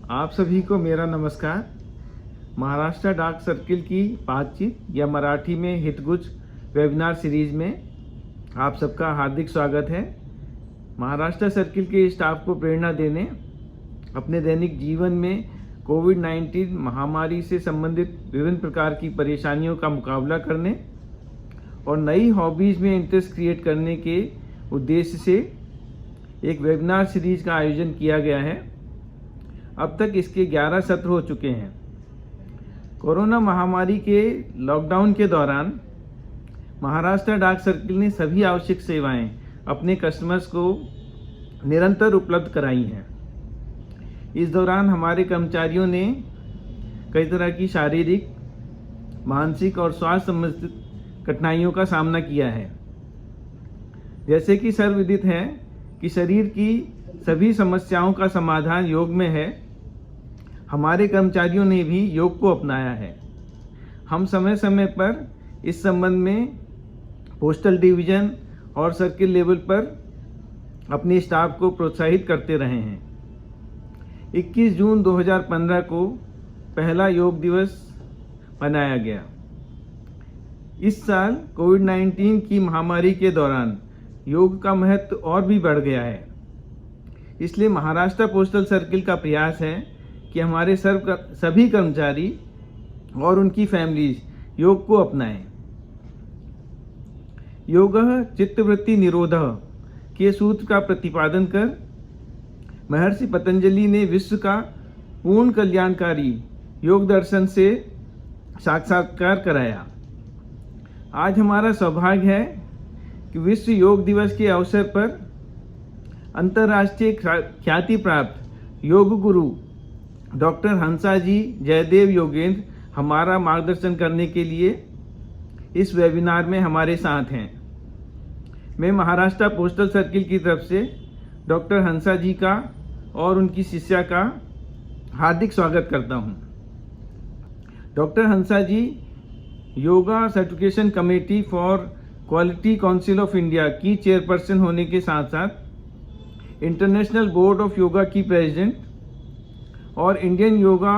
आप सभी को मेरा नमस्कार। महाराष्ट्र डाक सर्किल की बातचीत या मराठी में हितगुज वेबिनार सीरीज में आप सबका हार्दिक स्वागत है। महाराष्ट्र सर्किल के स्टाफ को प्रेरणा देने, अपने दैनिक जीवन में कोविड-19 महामारी से संबंधित विभिन्न प्रकार की परेशानियों का मुकाबला करने और नई हॉबीज़ में इंटरेस्ट क्रिएट करने के उद्देश्य से एक वेबिनार सीरीज का आयोजन किया गया है। अब तक इसके 11 सत्र हो चुके हैं। कोरोना महामारी के लॉकडाउन के दौरान महाराष्ट्र डाक सर्किल ने सभी आवश्यक सेवाएं अपने कस्टमर्स को निरंतर उपलब्ध कराई हैं। इस दौरान हमारे कर्मचारियों ने कई तरह की शारीरिक, मानसिक और स्वास्थ्य संबंधित कठिनाइयों का सामना किया है। जैसे कि सर्वविदित है कि शरीर की सभी समस्याओं का समाधान योग में है, हमारे कर्मचारियों ने भी योग को अपनाया है। हम समय समय पर इस संबंध में पोस्टल डिवीज़न और सर्किल लेवल पर अपने स्टाफ को प्रोत्साहित करते रहे हैं। 21 जून 2015 को पहला योग दिवस मनाया गया। इस साल कोविड-19 की महामारी के दौरान योग का महत्व और भी बढ़ गया है। इसलिए महाराष्ट्र पोस्टल सर्किल का प्रयास है कि हमारे सभी कर्मचारी और उनकी फैमिलीज योग को अपनाएं। योगः चित्तवृत्ति निरोधः के सूत्र का प्रतिपादन कर महर्षि पतंजलि ने विश्व का पूर्ण कल्याणकारी योग दर्शन से साक्षात्कार कराया। आज हमारा सौभाग्य है कि विश्व योग दिवस के अवसर पर अंतर्राष्ट्रीय ख्याति प्राप्त योग गुरु डॉक्टर हंसाजी जयदेव योगेंद्र हमारा मार्गदर्शन करने के लिए इस वेबिनार में हमारे साथ हैं। मैं महाराष्ट्र पोस्टल सर्किल की तरफ से डॉक्टर हंसा जी का और उनकी शिष्या का हार्दिक स्वागत करता हूं। Doctor Hansa ji yoga certification committee for quality council of India की चेयरपर्सन होने के साथ साथ इंटरनेशनल बोर्ड ऑफ योगा की प्रेसिडेंट और इंडियन योगा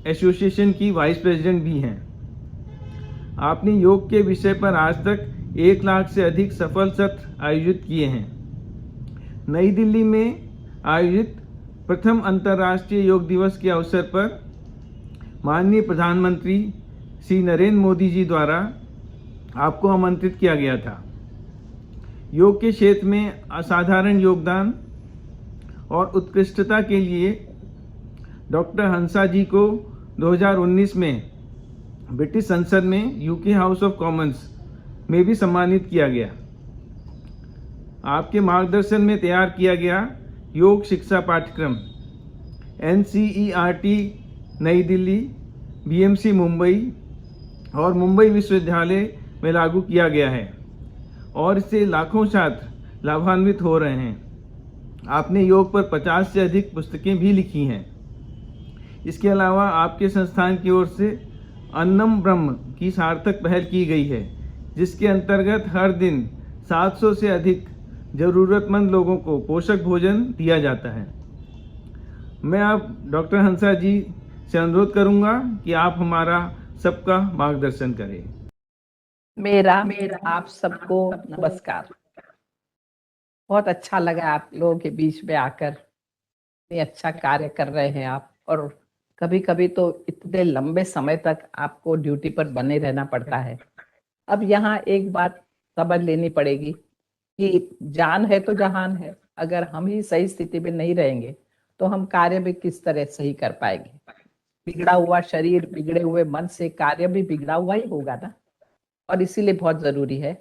एसोसिएशन की वाइस प्रेसिडेंट भी हैं। आपने योग के विषय पर आज तक 1 लाख से अधिक सफल सत्र आयोजित किए हैं। नई दिल्ली में आयोजित प्रथम अंतर्राष्ट्रीय योग दिवस के अवसर पर माननीय प्रधानमंत्री श्री नरेंद्र मोदी जी द्वारा आपको आमंत्रित किया गया था। योग के क्षेत्र में असाधारण योगदान और उत्कृष्टता के लिए डॉक्टर हंसा जी को 2019 में ब्रिटिश संसद में यूके हाउस ऑफ कॉमन्स में भी सम्मानित किया गया। आपके मार्गदर्शन में तैयार किया गया योग शिक्षा पाठ्यक्रम NCERT नई दिल्ली, BMC मुंबई और मुंबई विश्वविद्यालय में लागू किया गया है और इससे लाखों छात्र लाभान्वित हो रहे हैं। आपने योग पर 50 से अधिक पुस्तकें भी लिखी हैं। इसके अलावा आपके संस्थान की ओर से अन्नम ब्रह्म की सार्थक पहल की गई है, जिसके अंतर्गत हर दिन 700 से अधिक ज़रूरतमंद लोगों को पोषक भोजन दिया जाता है। मैं अब डॉक्टर हंसा जी से अनुरोध करूंगा कि आप हमारा सबका मार्गदर्शन करें। मेरा आप सबको नमस्कार। बहुत अच्छा लगा आप लोगों के बीच में आकर। इतने अच्छा कार्य कर रहे हैं आप, और कभी कभी तो इतने लंबे समय तक आपको ड्यूटी पर बने रहना पड़ता है। अब यहाँ एक बात समझ लेनी पड़ेगी कि जान है तो जहान है। अगर हम ही सही स्थिति में नहीं रहेंगे तो हम कार्य भी किस तरह सही कर पाएंगे। बिगड़ा हुआ शरीर, बिगड़े हुए मन से कार्य भी बिगड़ा हुआ ही होगा ना। और इसीलिए बहुत जरूरी है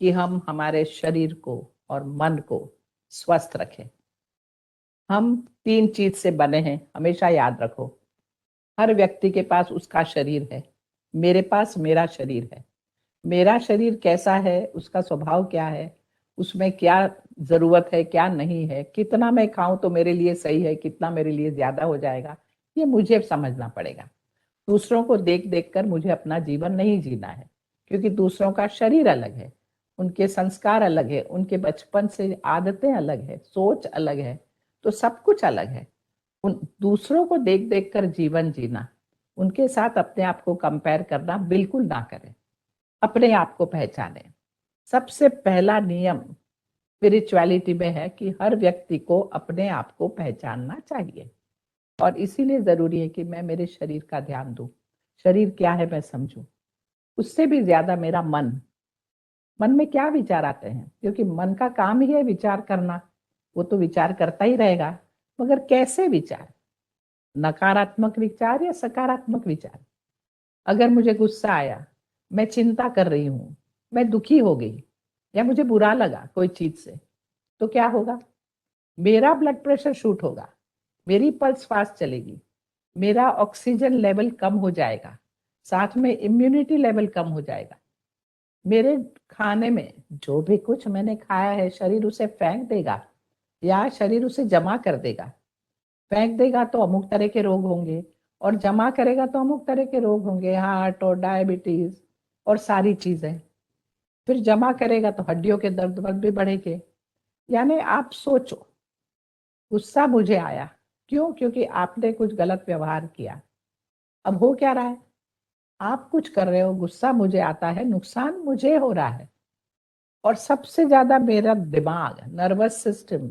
कि हम हमारे शरीर को और मन को स्वस्थ रखें। हम 3 चीज से बने हैं, हमेशा याद रखो। हर व्यक्ति के पास उसका शरीर है। मेरे पास मेरा शरीर है। मेरा शरीर कैसा है, उसका स्वभाव क्या है, उसमें क्या जरूरत है, क्या नहीं है, कितना मैं खाऊं तो मेरे लिए सही है, कितना मेरे लिए ज्यादा हो जाएगा, ये मुझे समझना पड़ेगा। दूसरों को देख देख कर मुझे अपना जीवन नहीं जीना है, क्योंकि दूसरों का शरीर अलग है, उनके संस्कार अलग है, उनके बचपन से आदतें अलग है, सोच अलग है, तो सब कुछ अलग है। उन दूसरों को देख देख कर जीवन जीना, उनके साथ अपने आप को कंपेयर करना बिल्कुल ना करें। अपने आप को पहचाने। सबसे पहला नियम स्पिरिचुअलिटी में है कि हर व्यक्ति को अपने आप को पहचानना चाहिए, और इसीलिए जरूरी है कि मैं मेरे शरीर का ध्यान दूं। शरीर क्या है मैं समझूं। उससे भी ज्यादा मेरा मन में क्या विचार आते हैं, क्योंकि मन का काम ही है विचार करना। वो तो विचार करता ही रहेगा, मगर कैसे विचार, नकारात्मक विचार या सकारात्मक विचार। अगर मुझे गुस्सा आया, मैं चिंता कर रही हूं, मैं दुखी हो गई, या मुझे बुरा लगा कोई चीज से, तो क्या होगा? मेरा ब्लड प्रेशर शूट होगा, मेरी पल्स फास्ट चलेगी, मेरा ऑक्सीजन लेवल कम हो जाएगा, साथ में इम्यूनिटी लेवल कम हो जाएगा। मेरे खाने में जो भी कुछ मैंने खाया है, शरीर उसे फेंक देगा या शरीर उसे जमा कर देगा। फेंक देगा तो अमुक तरह के रोग होंगे, और जमा करेगा तो अमुक तरह के रोग होंगे, हार्ट और डायबिटीज और सारी चीजें। फिर जमा करेगा तो हड्डियों के दर्द वर्द भी बढ़ेंगे। यानी आप सोचो, गुस्सा मुझे आया, क्यों? क्योंकि आपने कुछ गलत व्यवहार किया। अब हो क्या रहा है? आप कुछ कर रहे हो, गुस्सा मुझे आता है, नुकसान मुझे हो रहा है। और सबसे ज्यादा मेरा दिमाग, नर्वस सिस्टम,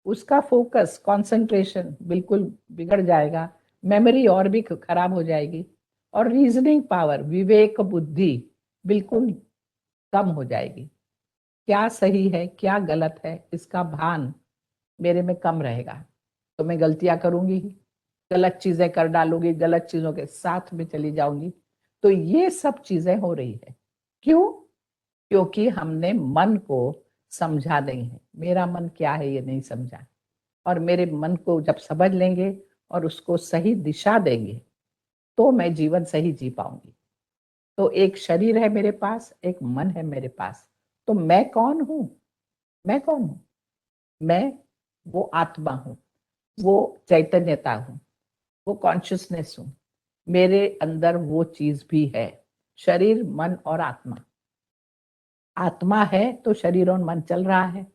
उसका फोकस, कंसंट्रेशन बिल्कुल बिगड़ जाएगा। मेमोरी और भी खराब हो जाएगी, और रीजनिंग पावर, विवेक बुद्धि बिल्कुल कम हो जाएगी। क्या सही है क्या गलत है इसका भान मेरे में कम रहेगा, तो मैं गलतियां करूंगी ही, गलत चीजें कर डालूंगी, गलत चीजों के साथ में चली जाऊंगी। तो ये सब चीजें हो रही है। क्यों? क्योंकि हमने मन को समझा नहीं है। मेरा मन क्या है ये नहीं समझा। और मेरे मन को जब समझ लेंगे और उसको सही दिशा देंगे, तो मैं जीवन सही जी पाऊंगी। तो एक शरीर है मेरे पास, एक मन है मेरे पास। तो मैं कौन हूं? मैं कौन हूं? मैं वो आत्मा हूं, वो चैतन्यता हूं, वो कॉन्शियसनेस हूं। मेरे अंदर वो चीज भी है, शरीर मन और आत्मा। आत्मा है तो शरीर और मन चल रहा है।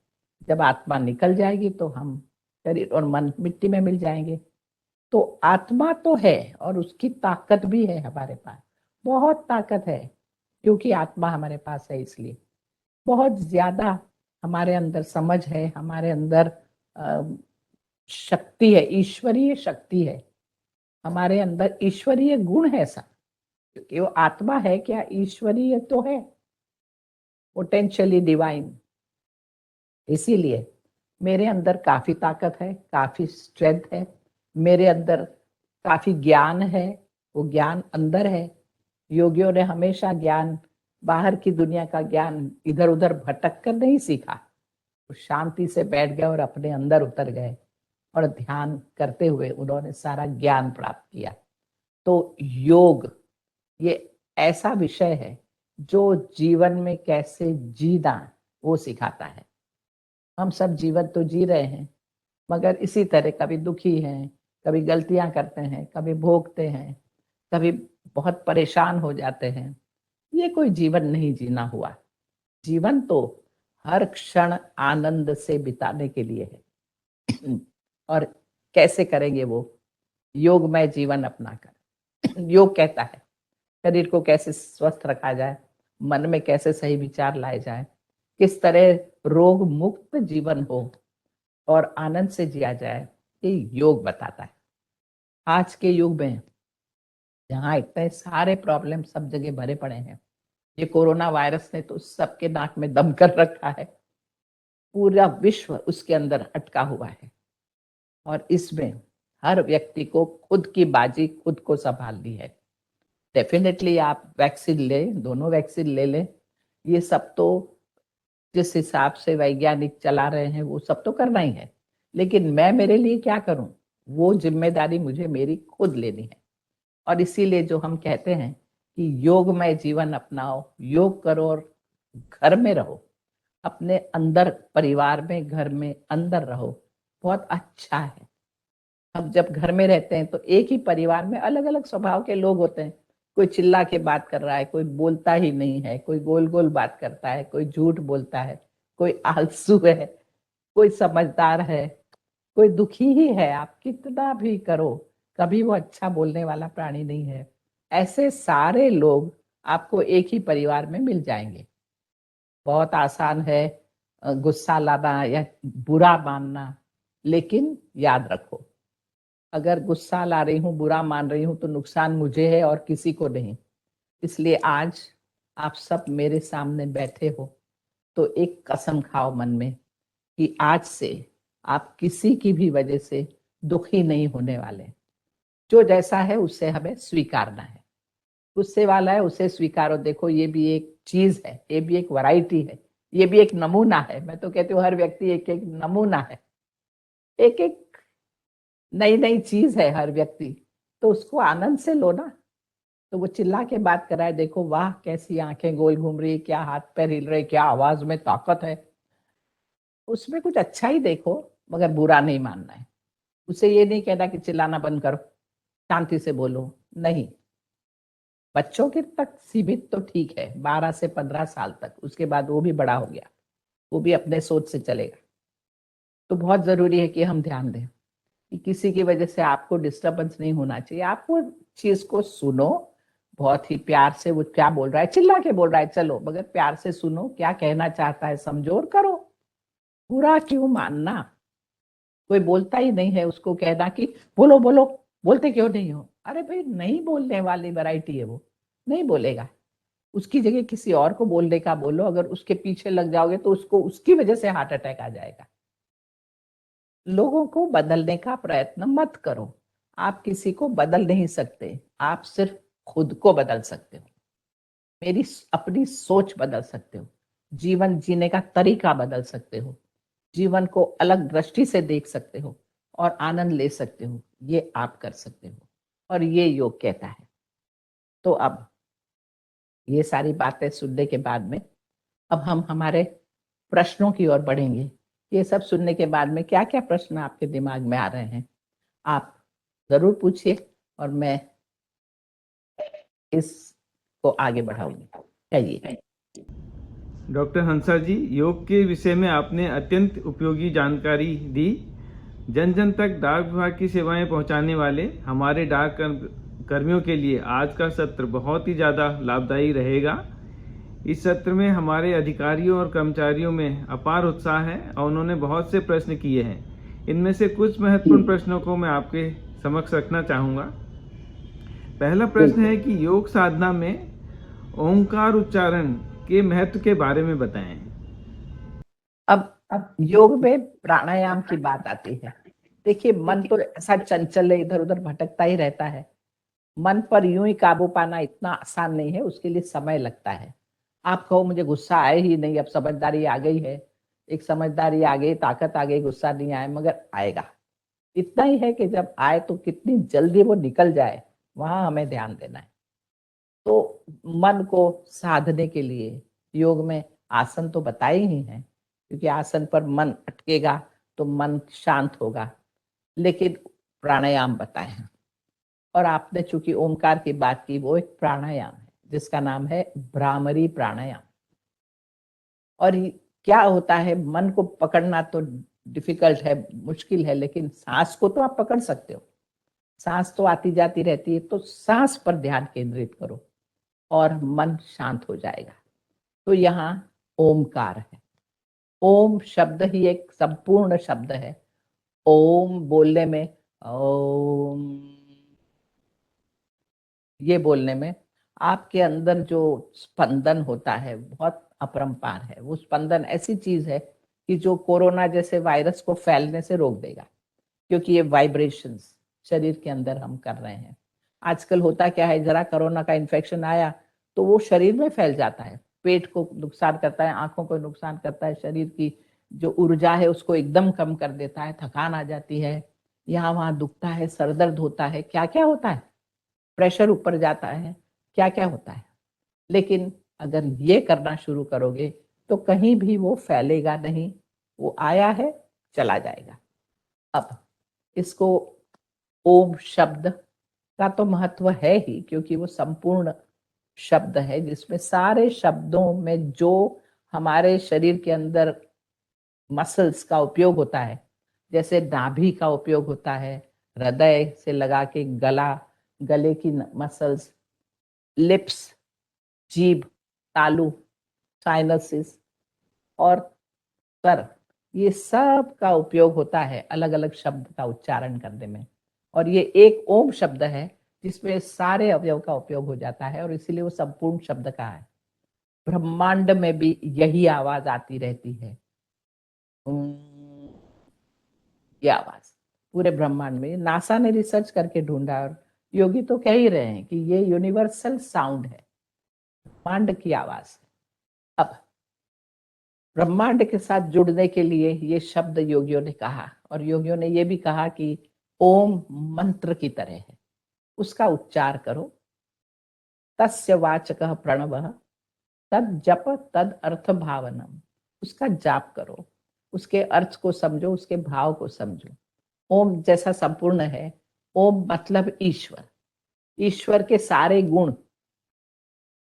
जब आत्मा निकल जाएगी तो हम शरीर और मन मिट्टी में मिल जाएंगे। तो आत्मा तो है, और उसकी ताकत भी है हमारे पास, बहुत ताकत है। क्योंकि आत्मा हमारे पास है, इसलिए बहुत ज्यादा हमारे अंदर समझ है, हमारे अंदर अ, शक्ति है, ईश्वरीय शक्ति है। हमारे अंदर ईश्वरीय गुण है सब, क्योंकि वो आत्मा है क्या, ईश्वरीय तो है, पोटेंशियली डिवाइन। इसीलिए मेरे अंदर काफी ताकत है, काफी स्ट्रेंथ है। मेरे अंदर काफी ज्ञान है, वो ज्ञान अंदर है। योगियों ने हमेशा ज्ञान, बाहर की दुनिया का ज्ञान इधर उधर भटक कर नहीं सीखा। वो शांति से बैठ गए और अपने अंदर उतर गए, और ध्यान करते हुए उन्होंने सारा ज्ञान प्राप्त किया। तो योग ये ऐसा विषय है जो जीवन में कैसे जीना वो सिखाता है। हम सब जीवन तो जी रहे हैं, मगर इसी तरह कभी दुखी हैं, कभी गलतियां करते हैं, कभी भोगते हैं, कभी बहुत परेशान हो जाते हैं। ये कोई जीवन नहीं जीना हुआ। जीवन तो हर क्षण आनंद से बिताने के लिए है। और कैसे करेंगे वो? योगमय जीवन अपनाकर। योग कहता है शरीर को कैसे स्वस्थ रखा जाए, मन में कैसे सही विचार लाए जाए, किस तरह रोग मुक्त जीवन हो और आनंद से जिया जाए, ये योग बताता है। आज के युग में जहाँ इतने सारे प्रॉब्लम सब जगह भरे पड़े हैं, ये कोरोना वायरस ने तो सबके नाक में दम कर रखा है। पूरा विश्व उसके अंदर अटका हुआ है, और इसमें हर व्यक्ति को खुद की बाजी खुद को संभालनी है। डेफिनेटली आप वैक्सीन लें, दोनों वैक्सीन ले लें। ये सब तो जिस हिसाब से वैज्ञानिक चला रहे हैं वो सब तो करना ही है, लेकिन मैं मेरे लिए क्या करूं, वो जिम्मेदारी मुझे मेरी खुद लेनी है। और इसीलिए जो हम कहते हैं कि योगमय जीवन अपनाओ, योग करो और घर में रहो, अपने अंदर, परिवार में, घर में अंदर रहो, बहुत अच्छा है। हम जब घर में रहते हैं तो एक ही परिवार में अलग अलग स्वभाव के लोग होते हैं। कोई चिल्ला के बात कर रहा है, कोई बोलता ही नहीं है, कोई गोल गोल बात करता है, कोई झूठ बोलता है, कोई आलसू है, कोई समझदार है, कोई दुखी ही है, आप कितना भी करो, कभी वो अच्छा बोलने वाला प्राणी नहीं है। ऐसे सारे लोग आपको एक ही परिवार में मिल जाएंगे। बहुत आसान है गुस्सा लाना या बुरा मानना, लेकिन याद रखो, अगर गुस्सा ला रही हूँ, बुरा मान रही हूँ, तो नुकसान मुझे है और किसी को नहीं। इसलिए आज आप सब मेरे सामने बैठे हो, तो एक कसम खाओ मन में कि आज से आप किसी की भी वजह से दुखी नहीं होने वाले। जो जैसा है उससे हमें स्वीकारना है। गुस्से वाला है, उसे स्वीकारो। देखो, ये भी एक चीज है, ये भी एक वैरायटी है, ये भी एक नमूना है। मैं तो कहती हूँ हर व्यक्ति एक एक नमूना है, एक एक नई नई चीज है हर व्यक्ति। तो उसको आनंद से लो ना। तो वो चिल्ला के बात कर रहा है, देखो वाह कैसी आंखें गोल घूम रही, क्या हाथ पैर हिल रहे, क्या आवाज में ताकत है, उसमें कुछ अच्छा ही देखो, मगर बुरा नहीं मानना है। उसे ये नहीं कहना कि चिल्लाना बंद करो, शांति से बोलो, नहीं। बच्चों के तक सीमित तो ठीक है, 12 से 15 साल तक, उसके बाद वो भी बड़ा हो गया, वो भी अपने सोच से चलेगा। तो बहुत जरूरी है कि हम ध्यान दें कि किसी की वजह से आपको डिस्टरबेंस नहीं होना चाहिए। आप वो चीज को सुनो, बहुत ही प्यार से। वो क्या बोल रहा है, चिल्ला के बोल रहा है, चलो, मगर प्यार से सुनो, क्या कहना चाहता है समझो और करो। बुरा क्यों मानना? कोई बोलता ही नहीं है, उसको कहना कि बोलो बोलो, बोलते क्यों नहीं हो? अरे भाई, नहीं बोलने वाली वैरायटी है वो, नहीं बोलेगा। उसकी जगह किसी और को बोलने का बोलो। अगर उसके पीछे लग जाओगे तो उसको उसकी वजह से हार्ट अटैक आ जाएगा। लोगों को बदलने का प्रयत्न मत करो। आप किसी को बदल नहीं सकते, आप सिर्फ खुद को बदल सकते हो। मेरी अपनी सोच बदल सकते हो, जीवन जीने का तरीका बदल सकते हो, जीवन को अलग दृष्टि से देख सकते हो और आनंद ले सकते हो। ये आप कर सकते हो और ये योग कहता है। तो अब ये सारी बातें सुनने के बाद में अब हम हमारे प्रश्नों की ओर बढ़ेंगे। ये सब सुनने के बाद में क्या क्या प्रश्न आपके दिमाग में आ रहे हैं, आप जरूर पूछिए और मैं इसको आगे बढ़ाऊंगी। कहिए। डॉक्टर हंसा जी, योग के विषय में आपने अत्यंत उपयोगी जानकारी दी। जन जन तक डाक विभाग की सेवाएं पहुंचाने वाले हमारे डाक कर्मियों के लिए आज का सत्र बहुत ही ज़्यादा लाभदायी रहेगा। इस सत्र में हमारे अधिकारियों और कर्मचारियों में अपार उत्साह है और उन्होंने बहुत से प्रश्न किए हैं। इनमें से कुछ महत्वपूर्ण प्रश्नों को मैं आपके समक्ष रखना चाहूँगा। पहला प्रश्न है कि योग साधना में ओंकार उच्चारण के महत्व के बारे में बताएं। अब योग में प्राणायाम की बात आती है। देखिए, मन तो ऐसा चंचल है, इधर उधर भटकता ही रहता है। मन पर यूं ही काबू पाना इतना आसान नहीं है, उसके लिए समय लगता है। आप कहो मुझे गुस्सा आए ही नहीं, अब समझदारी आ गई है, एक समझदारी आ गई, ताकत आ गई, गुस्सा नहीं आए, मगर आएगा। इतना ही है कि जब आए तो कितनी जल्दी वो निकल जाए, वहां हमें ध्यान देना है। तो मन को साधने के लिए योग में आसन तो बताए ही हैं, क्योंकि आसन पर मन अटकेगा तो मन शांत होगा। लेकिन प्राणायाम बताए हैं, और आपने चूंकि ओमकार की बात की, वो एक प्राणायाम है जिसका नाम है भ्रामरी प्राणायाम। और क्या होता है, मन को पकड़ना तो डिफिकल्ट है, मुश्किल है, लेकिन सांस को तो आप पकड़ सकते हो। सांस तो आती जाती रहती है, तो सांस पर ध्यान केंद्रित करो और मन शांत हो जाएगा। तो यहाँ ओमकार है। ओम शब्द ही एक संपूर्ण शब्द है। ओम बोलने में, ओम, ये बोलने में आपके अंदर जो स्पंदन होता है बहुत अपरंपार है। वो स्पंदन ऐसी चीज है कि जो कोरोना जैसे वायरस को फैलने से रोक देगा, क्योंकि ये वाइब्रेशंस शरीर के अंदर हम कर रहे हैं। आजकल होता क्या है, जरा कोरोना का इन्फेक्शन आया तो वो शरीर में फैल जाता है, पेट को नुकसान करता है, आंखों को नुकसान करता है, शरीर की जो ऊर्जा है उसको एकदम कम कर देता है, थकान आ जाती है, यहाँ वहां दुखता है, सर दर्द होता है, क्या क्या होता है, प्रेशर ऊपर जाता है, क्या क्या होता है। लेकिन अगर ये करना शुरू करोगे तो कहीं भी वो फैलेगा नहीं, वो आया है चला जाएगा। अब इसको, ओम शब्द का तो महत्व है ही, क्योंकि वो संपूर्ण शब्द है जिसमें सारे शब्दों में जो हमारे शरीर के अंदर मसल्स का उपयोग होता है, जैसे नाभि का उपयोग होता है, हृदय से लगा के गला, गले की मसल्स, लिप्स, जीभ, तालू, साइनसिस और स्वर, ये सब का उपयोग होता है अलग अलग शब्द का उच्चारण करने में। और ये एक ओम शब्द है जिसमें सारे अवयव का उपयोग हो जाता है और इसीलिए वो संपूर्ण शब्द का है। ब्रह्मांड में भी यही आवाज आती रहती है, ये आवाज पूरे ब्रह्मांड में। नासा ने रिसर्च करके ढूंढा और योगी तो कह ही रहे हैं कि ये यूनिवर्सल साउंड है, ब्रह्मांड की आवाज। अब ब्रह्मांड के साथ जुड़ने के लिए ये शब्द योगियों ने कहा, और योगियों ने ये भी कहा कि ओम मंत्र की तरह है, उसका उच्चार करो। तस्य वाचकः प्रणवः तद जप तद अर्थ भावनम, उसका जाप करो, उसके अर्थ को समझो, उसके भाव को समझो। ओम जैसा संपूर्ण है, ओम मतलब ईश्वर, ईश्वर के सारे गुण।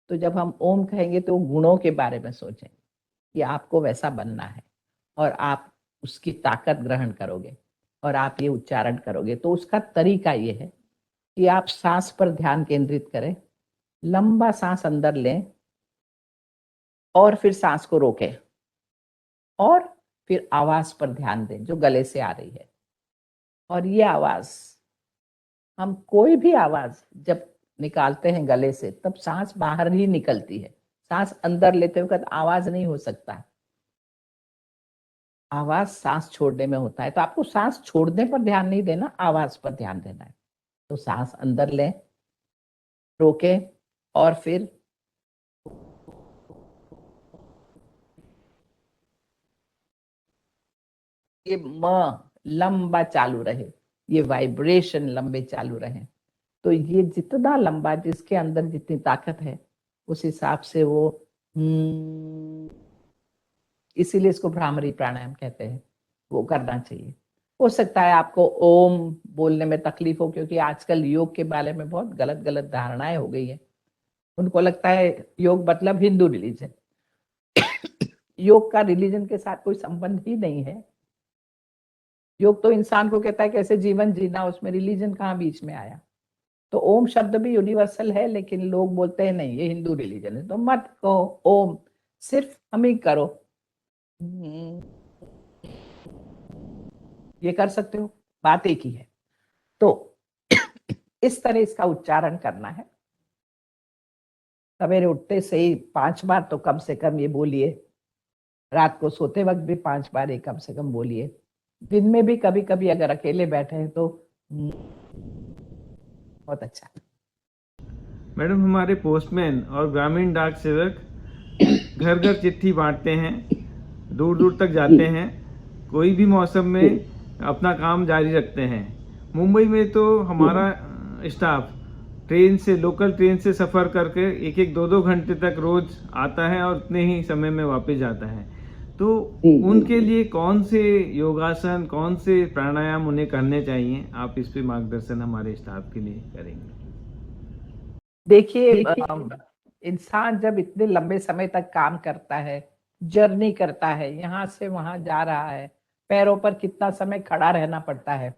तो जब हम ओम कहेंगे तो गुणों के बारे में सोचें कि आपको वैसा बनना है और आप उसकी ताकत ग्रहण करोगे और आप ये उच्चारण करोगे। तो उसका तरीका ये है कि आप सांस पर ध्यान केंद्रित करें, लंबा सांस अंदर लें और फिर सांस को रोकें और फिर आवाज पर ध्यान दें जो गले से आ रही है। और ये आवाज, हम कोई भी आवाज जब निकालते हैं गले से तब सांस बाहर ही निकलती है, सांस अंदर लेते वक्त आवाज नहीं हो सकता, आवाज सांस छोड़ने में होता है। तो आपको सांस छोड़ने पर ध्यान नहीं देना, आवाज पर ध्यान देना है। तो सांस अंदर लें, रोके और फिर ये म लंबा चालू रहे, ये वाइब्रेशन लंबे चालू रहे। तो ये जितना लंबा, जिसके अंदर जितनी ताकत है उस हिसाब से वो इसीलिए इसको भ्रामरी प्राणायाम कहते हैं, वो करना चाहिए। हो सकता है आपको ओम बोलने में तकलीफ हो, क्योंकि आजकल योग के बारे में बहुत गलत गलत धारणाएं हो गई है। उनको लगता है योग मतलब हिंदू रिलीजन। योग का रिलीजन के साथ कोई संबंध ही नहीं है। योग तो इंसान को कहता है कैसे जीवन जीना, उसमें रिलीजन कहाँ बीच में आया। तो ओम शब्द भी यूनिवर्सल है, लेकिन लोग बोलते हैं नहीं ये हिंदू रिलीजन है, तो मत कहो ओम, सिर्फ हम ही करो। ये कर सकते हो, बात एक ही है। तो इस तरह इसका उच्चारण करना है। सवेरे उठते से ही 5 बार तो कम से कम ये बोलिए, रात को सोते वक्त भी 5 बार ये कम से कम बोलिए। दिन में भी कभी कभी अगर अकेले बैठे हैं तो बहुत अच्छा। मैडम, हमारे पोस्टमैन और ग्रामीण डाक सेवक घर घर चिट्ठी बांटते हैं, दूर दूर तक जाते हैं, कोई भी मौसम में अपना काम जारी रखते हैं। मुंबई में तो हमारा स्टाफ ट्रेन से, लोकल ट्रेन से सफ़र करके 1-1, 2-2 घंटे तक रोज आता है और उतने ही समय में वापस जाता है। तो उनके लिए कौन से योगासन, कौन से प्राणायाम उन्हें करने चाहिए? आप इस पे मार्गदर्शन हमारे स्टाफ के लिए करेंगे। देखिए, इंसान जब इतने लंबे समय तक काम करता है, जर्नी करता है, यहाँ से वहां जा रहा है, पैरों पर कितना समय खड़ा रहना पड़ता है,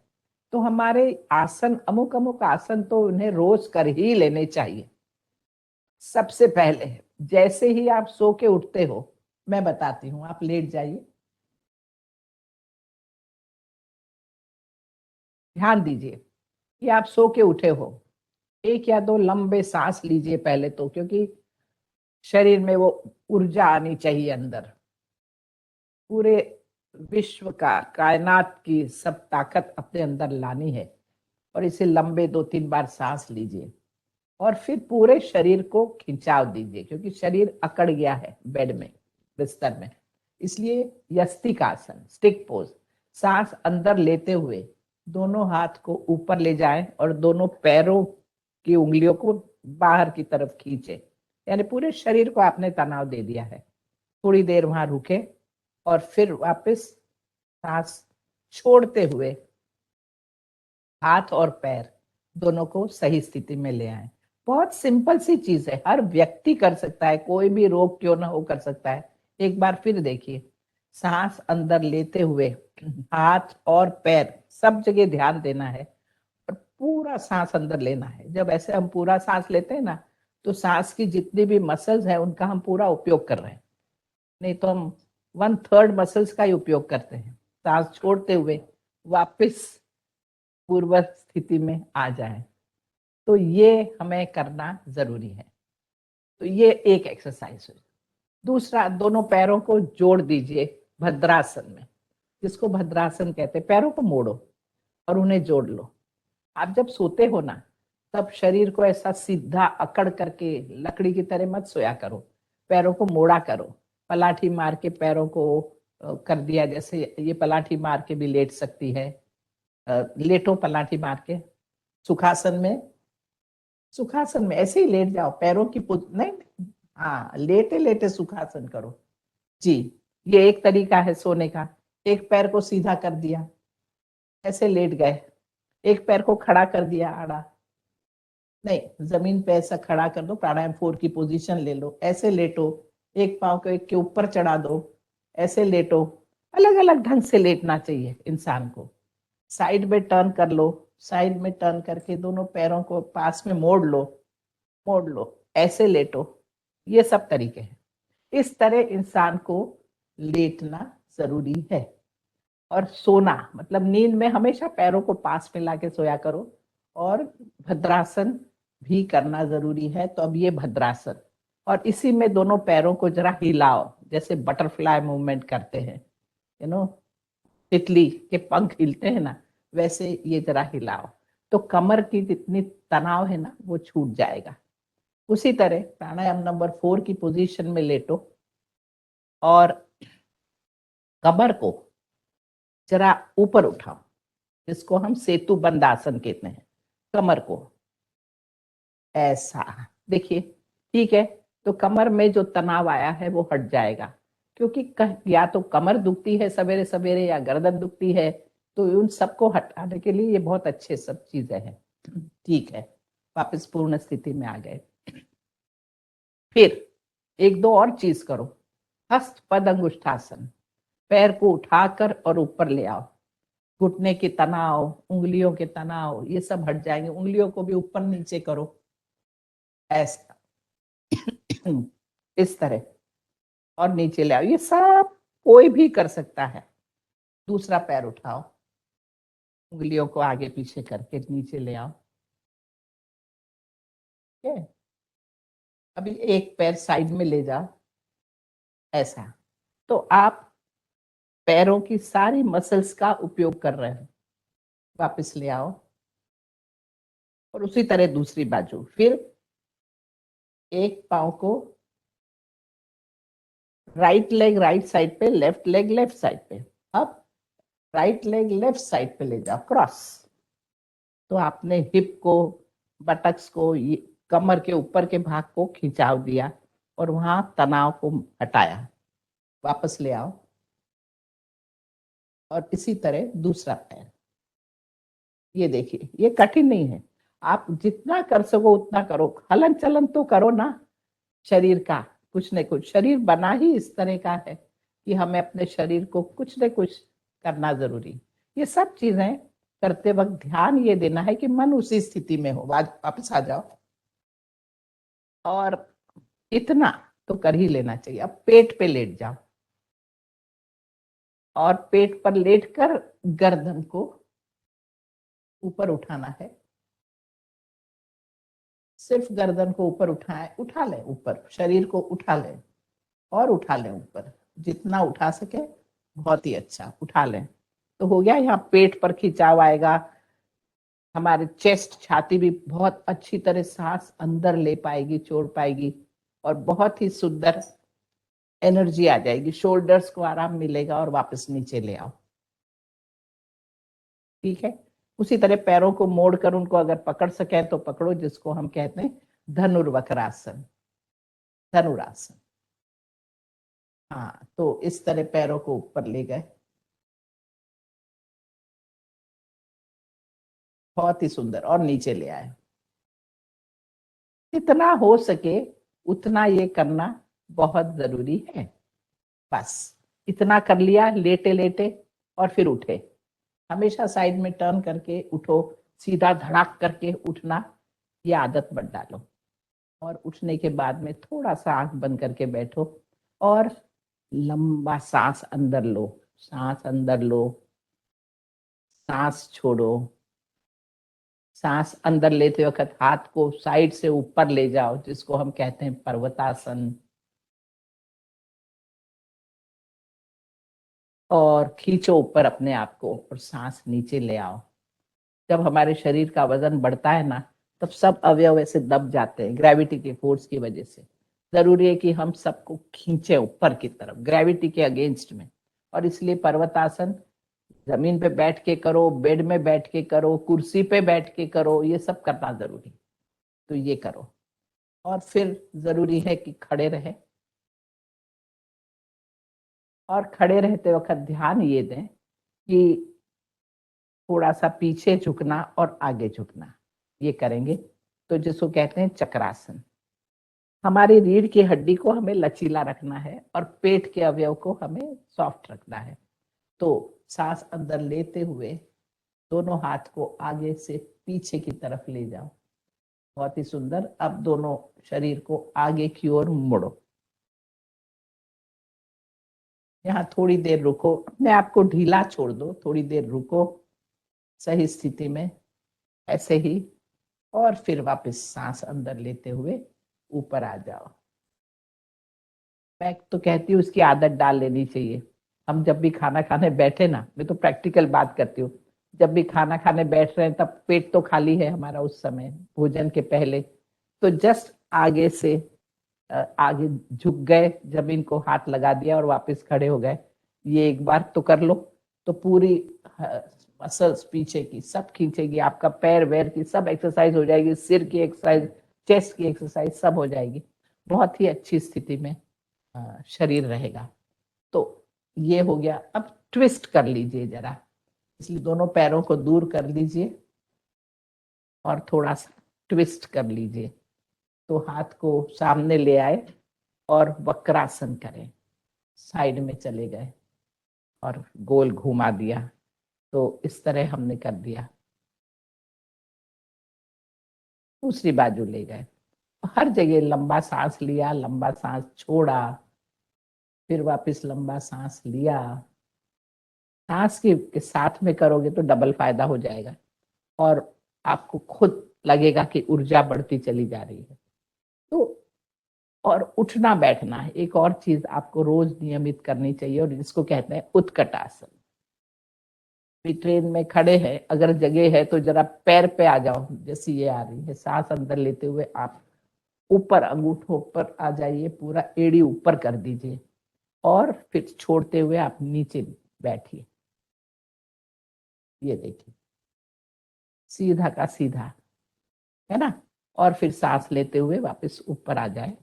तो हमारे आसन, अमुक अमुक आसन तो उन्हें रोज कर ही लेने चाहिए। सबसे पहले जैसे ही आप सो के उठते हो, मैं बताती हूँ, आप लेट जाइए, ध्यान दीजिए कि आप सो के उठे हो, 1 या 2 लंबे सांस लीजिए पहले तो, क्योंकि शरीर में वो ऊर्जा आनी चाहिए अंदर। पूरे विश्व का, कायनात की सब ताकत अपने अंदर लानी है, और इसे लंबे 2-3 बार सांस लीजिए और फिर पूरे शरीर को खिंचाव दीजिए, क्योंकि शरीर अकड़ गया है बेड में, बिस्तर में। इसलिए यस्तिक आसन, स्टिक पोज, सांस अंदर लेते हुए दोनों हाथ को ऊपर ले जाएं और दोनों पैरों की उंगलियों को बाहर की तरफ खींचे, यानी पूरे शरीर को आपने तनाव दे दिया है। थोड़ी देर वहां रुके और फिर वापस सांस छोड़ते हुए हाथ और पैर दोनों को सही स्थिति में ले आए। बहुत सिंपल सी चीज है, हर व्यक्ति कर सकता है, कोई भी रोग क्यों ना हो कर सकता है। एक बार फिर देखिए, सांस अंदर लेते हुए हाथ और पैर सब जगह ध्यान देना है और पूरा सांस अंदर लेना है। जब ऐसे हम पूरा सांस लेते हैं ना, तो सांस की जितनी भी मसल्स है उनका हम पूरा उपयोग कर रहे हैं। नहीं तो हम 1/3 मसल्स का ही उपयोग करते हैं। सांस छोड़ते हुए वापस पूर्व स्थिति में आ जाए, तो ये हमें करना जरूरी है। तो ये एक एक्सरसाइज है। दूसरा, दोनों पैरों को जोड़ दीजिए भद्रासन में, जिसको भद्रासन कहते हैं। पैरों को मोड़ो और उन्हें जोड़ लो। आप जब सोते हो ना, तब शरीर को ऐसा सीधा अकड़ करके लकड़ी की तरह मत सोया करो। पैरों को मोड़ा करो, पलाठी मार के पैरों को कर दिया। जैसे ये पलाठी मार के भी लेट सकती है। लेटो पलाठी मार के सुखासन में। सुखासन में ऐसे ही लेट जाओ, पैरों की नहीं, हाँ, लेटे लेटे सुखासन करो जी। ये एक तरीका है सोने का। एक पैर को सीधा कर दिया, ऐसे लेट गए। एक पैर को खड़ा कर दिया आड़ा, नहीं, जमीन पे ऐसा खड़ा कर दो, प्राणायाम 4 की पोजीशन ले लो, ऐसे लेटो। एक पाँव को एक के ऊपर चढ़ा दो, ऐसे लेटो। अलग अलग ढंग से लेटना चाहिए इंसान को। साइड में टर्न कर लो, साइड में टर्न करके दोनों पैरों को पास में मोड़ लो, मोड़ लो, ऐसे लेटो। ये सब तरीके हैं। इस तरह इंसान को लेटना जरूरी है। और सोना मतलब नींद में हमेशा पैरों को पास में लाके सोया करो। और भद्रासन भी करना जरूरी है। तो अब ये भद्रासन, और इसी में दोनों पैरों को जरा हिलाओ, जैसे बटरफ्लाई मूवमेंट करते हैं, तितली के पंख हिलते हैं ना, वैसे ये जरा हिलाओ। तो कमर की जितनी तनाव है ना, वो छूट जाएगा। उसी तरह प्राणायाम नंबर 4 की पोजीशन में लेटो और कमर को जरा ऊपर उठाओ, जिसको हम सेतु बंद आसन कहते हैं। कमर को ऐसा देखिए, ठीक है। तो कमर में जो तनाव आया है वो हट जाएगा, क्योंकि या तो कमर दुखती है सवेरे सवेरे या गर्दन दुखती है। तो उन सबको हटाने के लिए ये बहुत अच्छे सब चीजें हैं। ठीक है, वापस पूर्ण स्थिति में आ गए। फिर एक दो और चीज करो। हस्त पद अंगुष्ठासन, पैर को उठाकर और ऊपर ले आओ। घुटने के तनाव, उंगलियों के तनाव, ये सब हट जाएंगे। उंगलियों को भी ऊपर नीचे करो, ऐसा इस तरह, और नीचे ले आओ। ये सब कोई भी कर सकता है। दूसरा पैर उठाओ, उंगलियों को आगे पीछे करके नीचे ले आओ। ठीक है, अभी एक पैर साइड में ले जाओ, ऐसा। तो आप पैरों की सारी मसल्स का उपयोग कर रहे हो। वापस ले आओ, और उसी तरह दूसरी बाजू। फिर एक पाँव को राइट लेग राइट साइड पे, लेफ्ट लेग लेफ्ट साइड पे। अब राइट लेग लेफ्ट साइड पे ले जाओ, क्रॉस। तो आपने हिप को, बटक्स को, कमर के ऊपर के भाग को खिंचाव दिया और वहां तनाव को हटाया। वापस ले आओ, और इसी तरह दूसरा पैर। ये देखिए, ये कठिन नहीं है। आप जितना कर सको उतना करो। हलन चलन तो करो ना शरीर का, कुछ न कुछ। शरीर बना ही इस तरह का है कि हमें अपने शरीर को कुछ न कुछ करना जरूरी। ये सब चीजें करते वक्त ध्यान ये देना है कि मन उसी स्थिति में हो। वापस आ जाओ, और इतना तो कर ही लेना चाहिए। अब पेट पे लेट जाओ, और पेट पर लेटकर गर्दन को ऊपर उठाना है। सिर्फ गर्दन को ऊपर उठा ले, ऊपर शरीर को उठा ले, और उठा ले ऊपर, जितना उठा सके बहुत ही अच्छा उठा ले। तो हो गया। यहाँ पेट पर खिंचाव आएगा, हमारे चेस्ट, छाती भी बहुत अच्छी तरह सांस अंदर ले पाएगी, छोड़ पाएगी, और बहुत ही सुंदर एनर्जी आ जाएगी। शोल्डर्स को आराम मिलेगा, और वापस नीचे ले आओ। ठीक है, उसी तरह पैरों को मोड़कर उनको अगर पकड़ सके तो पकड़ो, जिसको हम कहते हैं धनुर्वक्रासन, धनुरासन। हाँ, तो इस तरह पैरों को ऊपर ले गए, बहुत ही सुंदर, और नीचे ले आए। जितना हो सके उतना ये करना बहुत जरूरी है। बस इतना कर लिया लेटे लेटे और फिर उठे। हमेशा साइड में टर्न करके उठो, सीधा धड़ाक करके उठना, ये आदत मत डालो। और उठने के बाद में थोड़ा सा आंख बंद करके बैठो और लंबा सांस अंदर लो, सांस अंदर लो, सांस छोड़ो। सांस अंदर लेते वक्त हाथ को साइड से ऊपर ले जाओ, जिसको हम कहते हैं पर्वतासन। और खींचो ऊपर अपने आप को और सांस नीचे ले आओ। जब हमारे शरीर का वजन बढ़ता है ना, तब सब अवयव ऐसे दब जाते हैं ग्रेविटी के फोर्स की वजह से। जरूरी है कि हम सबको खींचे ऊपर की तरफ, ग्रेविटी के अगेंस्ट में। और इसलिए पर्वतासन जमीन पे बैठ के करो, बेड में बैठ के करो, कुर्सी पे बैठ के करो, ये सब करना जरूरी। तो ये करो। और फिर जरूरी है कि खड़े रहे, और खड़े रहते वक्त ध्यान ये दें कि थोड़ा सा पीछे झुकना और आगे झुकना, ये करेंगे तो जिसको कहते हैं चक्रासन। हमारी रीढ़ की हड्डी को हमें लचीला रखना है और पेट के अवयव को हमें सॉफ्ट रखना है। तो सांस अंदर लेते हुए दोनों हाथ को आगे से पीछे की तरफ ले जाओ। बहुत ही सुंदर। अब दोनों शरीर को आगे की ओर मोड़ो। यहाँ थोड़ी देर रुको, अपने आप को ढीला छोड़ दो, थोड़ी देर रुको सही स्थिति में ऐसे ही, और फिर वापस सांस अंदर लेते हुए ऊपर आ जाओ। मैं तो कहती हूँ इसकी आदत डाल लेनी चाहिए। हम जब भी खाना खाने बैठे ना, मैं तो प्रैक्टिकल बात करती हूँ, जब भी खाना खाने बैठ रहे हैं तब पेट तो खाली है हमारा उस समय भोजन के पहले, तो जस्ट आगे से आगे झुक गए, जमीन को हाथ लगा दिया और वापस खड़े हो गए। ये एक बार तो कर लो, तो पूरी मसल्स पीछे की सब खींचेगी, आपका पैर वैर की सब एक्सरसाइज हो जाएगी, सिर की एक्सरसाइज, चेस्ट की एक्सरसाइज सब हो जाएगी। बहुत ही अच्छी स्थिति में शरीर रहेगा। तो ये हो गया। अब ट्विस्ट कर लीजिए जरा, इसलिए दोनों पैरों को दूर कर लीजिए और थोड़ा सा ट्विस्ट कर लीजिए। तो हाथ को सामने ले आए और वक्रासन करें, साइड में चले गए और गोल घुमा दिया। तो इस तरह हमने कर दिया। दूसरी बाजू ले गए, हर जगह लंबा सांस लिया, लंबा सांस छोड़ा, फिर वापस लंबा सांस लिया। सांस के साथ में करोगे तो डबल फायदा हो जाएगा और आपको खुद लगेगा कि ऊर्जा बढ़ती चली जा रही है। तो और उठना बैठना है, एक और चीज आपको रोज नियमित करनी चाहिए, और जिसको कहते हैं उत्कट आसन। ट्रेन में खड़े हैं, अगर जगह है तो जरा पैर पे आ जाओ, जैसी ये आ रही है। सांस अंदर लेते हुए आप ऊपर अंगूठों पर आ जाइए, पूरा एड़ी ऊपर कर दीजिए, और फिर छोड़ते हुए आप नीचे बैठिए। ये देखिए, सीधा का सीधा, है ना। और फिर सांस लेते हुए वापस ऊपर आ जाए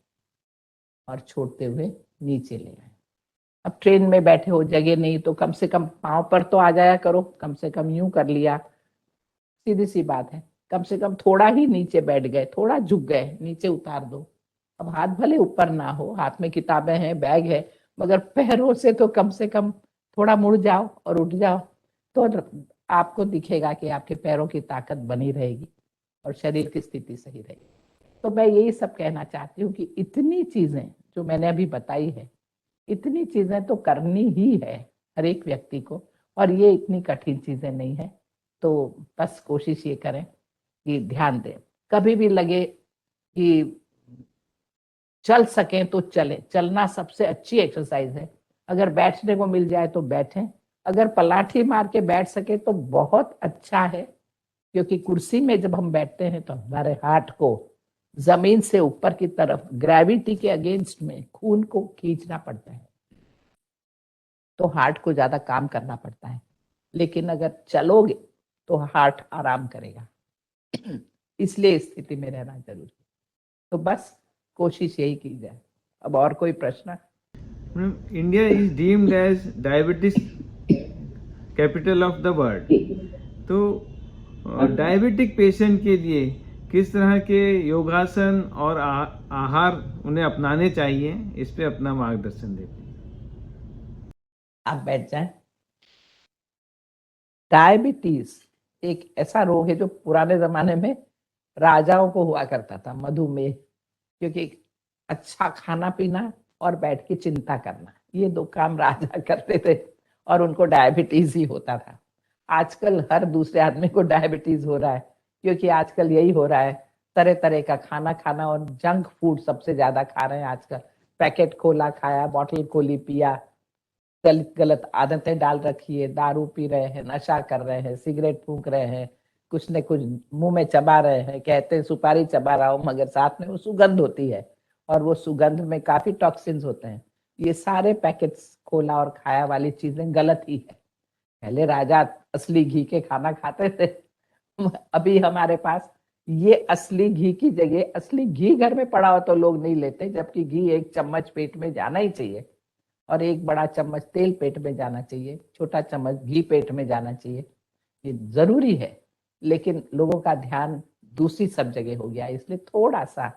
और छोड़ते हुए नीचे ले आए। अब ट्रेन में बैठे हो, जगह नहीं, तो कम से कम पांव पर तो आ जाया करो, कम से कम यूं कर लिया, सीधी सी बात है। कम से कम थोड़ा ही नीचे बैठ गए, थोड़ा झुक गए, नीचे उतार दो। अब हाथ भले ऊपर ना हो, हाथ में किताबें हैं, बैग है, मगर पैरों से तो कम से कम थोड़ा मुड़ जाओ और उठ जाओ, तो आपको दिखेगा कि आपके पैरों की ताकत बनी रहेगी और शरीर की स्थिति सही रहेगी। तो मैं यही सब कहना चाहती हूँ कि इतनी चीजें जो मैंने अभी बताई है, इतनी चीजें तो करनी ही है हर एक व्यक्ति को, और ये इतनी कठिन चीजें नहीं है। तो बस कोशिश ये करें कि ध्यान दें। कभी भी लगे कि चल सकें तो चले, चलना सबसे अच्छी एक्सरसाइज है। अगर बैठने को मिल जाए तो बैठें, अगर पलाठी मार के बैठ सके तो बहुत अच्छा है, क्योंकि कुर्सी में जब हम बैठते हैं तो हमारे हार्ट को जमीन से ऊपर की तरफ ग्रेविटी के अगेंस्ट में खून को खींचना पड़ता है, तो हार्ट को ज्यादा काम करना पड़ता है। लेकिन अगर चलोगे तो हार्ट आराम करेगा, इसलिए स्थिति में रहना जरूरी है। तो बस कोशिश यही की जाए। अब और कोई प्रश्न? India is deemed as diabetes capital of the world, तो डायबिटिक पेशेंट के लिए किस तरह के योगासन और आहार उन्हें अपनाने चाहिए, इस पे अपना मार्गदर्शन देते हैं। आप बैठ जाएं। डायबिटीज एक ऐसा रोग है जो पुराने जमाने में राजाओं को हुआ करता था, मधुमेह, क्योंकि अच्छा खाना पीना और बैठ के चिंता करना, ये दो काम राजा करते थे और उनको डायबिटीज ही होता था। आजकल हर दूसरे आदमी को डायबिटीज हो रहा है, क्योंकि आजकल यही हो रहा है, तरह तरह का खाना खाना और जंक फूड सबसे ज्यादा खा रहे हैं आजकल। पैकेट खोला खाया, बॉटल खोली पिया, गलत गलत आदतें डाल रखी है, दारू पी रहे हैं, नशा कर रहे हैं, सिगरेट फूंक रहे हैं, कुछ न कुछ मुंह में चबा रहे हैं, कहते हैं सुपारी चबा रहा हूं, मगर साथ में वो सुगंध होती है और वो सुगंध में काफी टॉक्सिन्स होते हैं। ये सारे पैकेट्स खोला और खाया वाली चीजें गलत ही है। पहले राजा असली घी के खाना खाते थे, अभी हमारे पास ये असली घी की जगह, असली घी घर में पड़ा हो तो लोग नहीं लेते, जबकि घी एक चम्मच पेट में जाना ही चाहिए और एक बड़ा चम्मच तेल पेट में जाना चाहिए, छोटा चम्मच घी पेट में जाना चाहिए, ये जरूरी है। लेकिन लोगों का ध्यान दूसरी सब जगह हो गया, इसलिए थोड़ा सा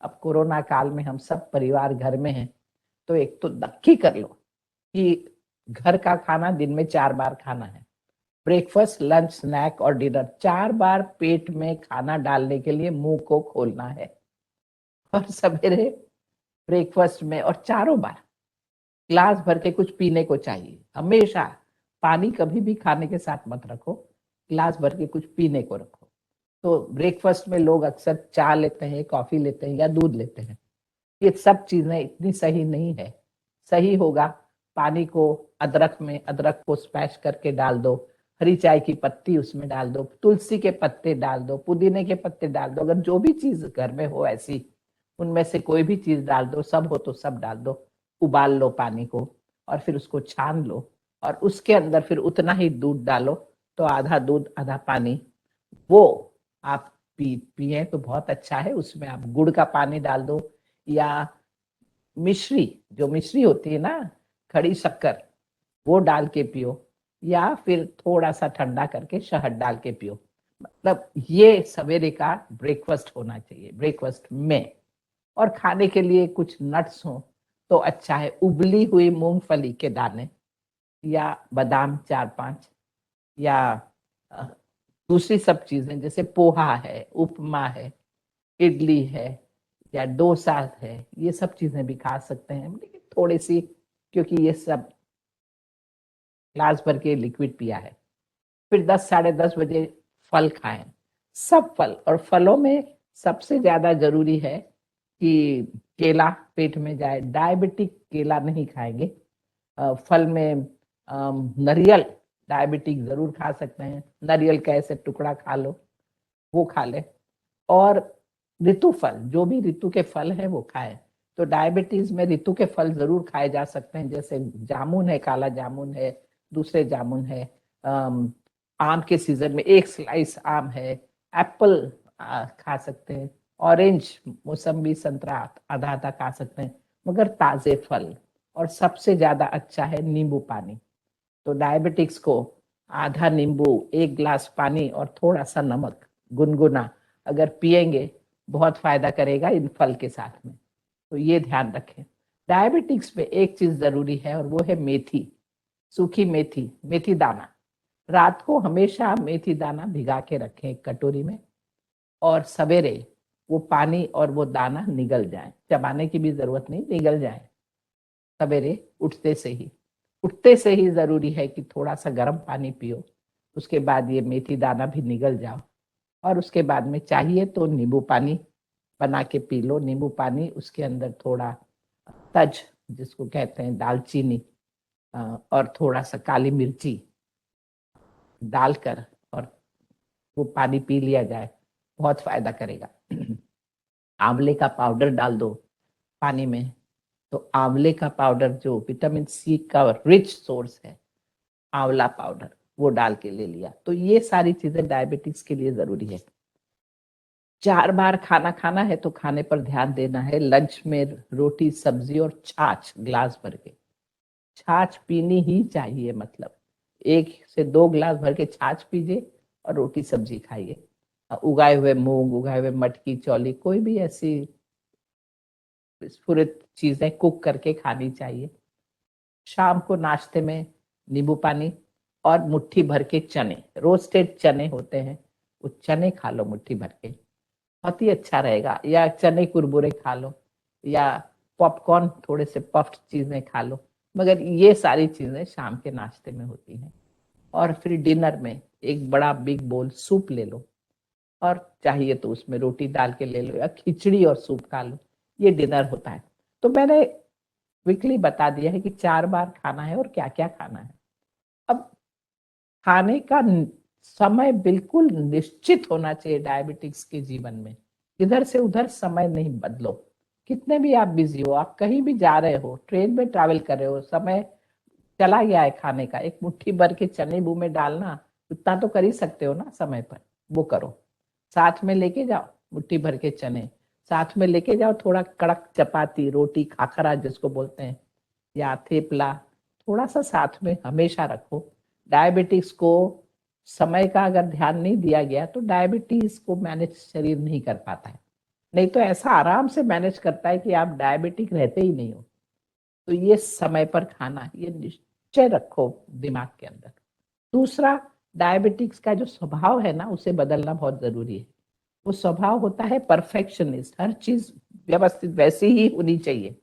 अब कोरोना काल में हम सब परिवार घर में हैं, तो एक तो नक्की कर लो कि घर का खाना दिन में 4 बार खाना है। ब्रेकफास्ट, लंच, स्नैक और डिनर 4 बार पेट में खाना डालने के लिए मुंह को खोलना है। और सवेरे ब्रेकफास्ट में और चारों बार ग्लास भर के कुछ पीने को चाहिए हमेशा। पानी कभी भी खाने के साथ मत रखो, ग्लास भर के कुछ पीने को रखो। तो ब्रेकफास्ट में लोग अक्सर चाय लेते हैं, कॉफी लेते हैं या दूध लेते हैं, ये सब चीजें इतनी सही नहीं है। सही होगा पानी को, अदरक में, अदरक को स्मैश करके डाल दो, हरी चाय की पत्ती उसमें डाल दो, तुलसी के पत्ते डाल दो, पुदीने के पत्ते डाल दो, अगर जो भी चीज घर में हो ऐसी, उनमें से कोई भी चीज डाल दो, सब हो तो सब डाल दो, उबाल लो पानी को और फिर उसको छान लो और उसके अंदर फिर उतना ही दूध डालो, तो आधा दूध आधा पानी, वो आप पिए तो बहुत अच्छा है। उसमें आप गुड़ का पानी डाल दो या मिश्री, जो मिश्री होती है ना, खड़ी शक्कर, वो डाल के पियो, या फिर थोड़ा सा ठंडा करके शहद डाल के पियो। मतलब ये सवेरे का ब्रेकफास्ट होना चाहिए। ब्रेकफास्ट में और खाने के लिए कुछ नट्स हो तो अच्छा है, उबली हुई मूंगफली के दाने या बादाम 4-5, या अ, दूसरी सब चीजें जैसे पोहा है, उपमा है, इडली है या डोसा है, ये सब चीजें भी खा सकते हैं, लेकिन थोड़ी सी, क्योंकि ये सब ग्लास भर के लिक्विड पिया है। फिर 10-10:30 बजे फल खाएं, सब फल। और फलों में सबसे ज्यादा जरूरी है कि केला पेट में जाए, डायबिटिक केला नहीं खाएंगे। फल में नारियल, डायबिटिक जरूर खा सकते हैं, नारियल का ऐसे टुकड़ा खा लो, वो खा ले। और ऋतु फल, जो भी ऋतु के फल है वो खाएं। तो डायबिटीज में ऋतु के फल जरूर खाए जा सकते हैं, जैसे जामुन है, काला जामुन है, दूसरे जामुन है, आम के सीजन में एक स्लाइस आम है, एप्पल खा सकते हैं, ऑरेंज, मौसम्बी, संतरा आधा आधा खा सकते हैं, मगर ताजे फल। और सबसे ज्यादा अच्छा है नींबू पानी। तो डायबिटिक्स को आधा नींबू, 1 गिलास पानी और थोड़ा सा नमक गुनगुना अगर पिएंगे, बहुत फायदा करेगा इन फल के साथ में। तो ये ध्यान रखें। डायबिटिक्स में एक चीज जरूरी है और वो है मेथी, सूखी मेथी, मेथी दाना। रात को हमेशा मेथी दाना भिगा के रखें एक कटोरी में, और सवेरे वो पानी और वो दाना निगल जाए, चबाने की भी जरूरत नहीं, निगल जाए सवेरे उठते से ही। उठते से ही जरूरी है कि थोड़ा सा गर्म पानी पियो, उसके बाद ये मेथी दाना भी निगल जाओ, और उसके बाद में चाहिए तो नींबू पानी बना के पी लो। नींबू पानी, उसके अंदर थोड़ा तज, जिसको कहते हैं दालचीनी, और थोड़ा सा काली मिर्ची डालकर और वो पानी पी लिया जाए, बहुत फायदा करेगा। आंवले का पाउडर डाल दो पानी में, तो आंवले का पाउडर जो विटामिन सी का रिच सोर्स है, आंवला पाउडर, वो डाल के ले लिया। तो ये सारी चीजें डायबिटीज के लिए जरूरी है। 4 बार खाना खाना है तो खाने पर ध्यान देना है। लंच में रोटी सब्जी और छाछ ग्लास भर के, छाछ पीनी ही चाहिए, मतलब 1 से 2 गिलास भर के छाछ पीजिए और रोटी सब्जी खाइए। उगाए हुए मूंग, उगाए हुए मटकी, चौली, कोई भी ऐसी स्फुरित चीजें कुक करके खानी चाहिए। शाम को नाश्ते में नींबू पानी और मुट्ठी भर के चने, रोस्टेड चने होते हैं, वो चने खा लो मुट्ठी भर के, बहुत ही अच्छा रहेगा। या चने कुरमुरे खा लो, या पॉपकॉर्न, थोड़े से पफ्ड चीजें खा लो। मगर ये सारी चीजें शाम के नाश्ते में होती हैं। और फिर डिनर में एक बड़ा बिग बोल सूप ले लो, और चाहिए तो उसमें रोटी डाल के ले लो, या खिचड़ी और सूप खा लो। ये डिनर होता है। तो मैंने वीकली बता दिया है कि 4 बार खाना है और क्या क्या खाना है। अब खाने का समय बिल्कुल निश्चित होना चाहिए डायबिटिक्स के जीवन में। इधर से उधर समय नहीं बदलो। कितने भी आप बिजी हो, आप कहीं भी जा रहे हो, ट्रेन में ट्रैवल कर रहे हो, समय चला गया है खाने का, एक मुट्ठी भर के चने मुंह में डालना, उतना तो कर ही सकते हो ना समय पर, वो करो। साथ में लेके जाओ मुट्ठी भर के चने, साथ में लेके जाओ थोड़ा कड़क चपाती, रोटी, खाखरा जिसको बोलते हैं, या थेपला, थोड़ा सा साथ में हमेशा रखो। डायबिटीज को समय का अगर ध्यान नहीं दिया गया तो डायबिटीज को मैनेज शरीर नहीं कर पाता है। नहीं तो ऐसा आराम से मैनेज करता है कि आप डायबिटिक रहते ही नहीं हो। तो ये समय पर खाना, ये निश्चय रखो दिमाग के अंदर। दूसरा, डायबिटिक्स का जो स्वभाव है ना, उसे बदलना बहुत जरूरी है। वो स्वभाव होता है परफेक्शनिस्ट, हर चीज व्यवस्थित वैसी ही होनी चाहिए,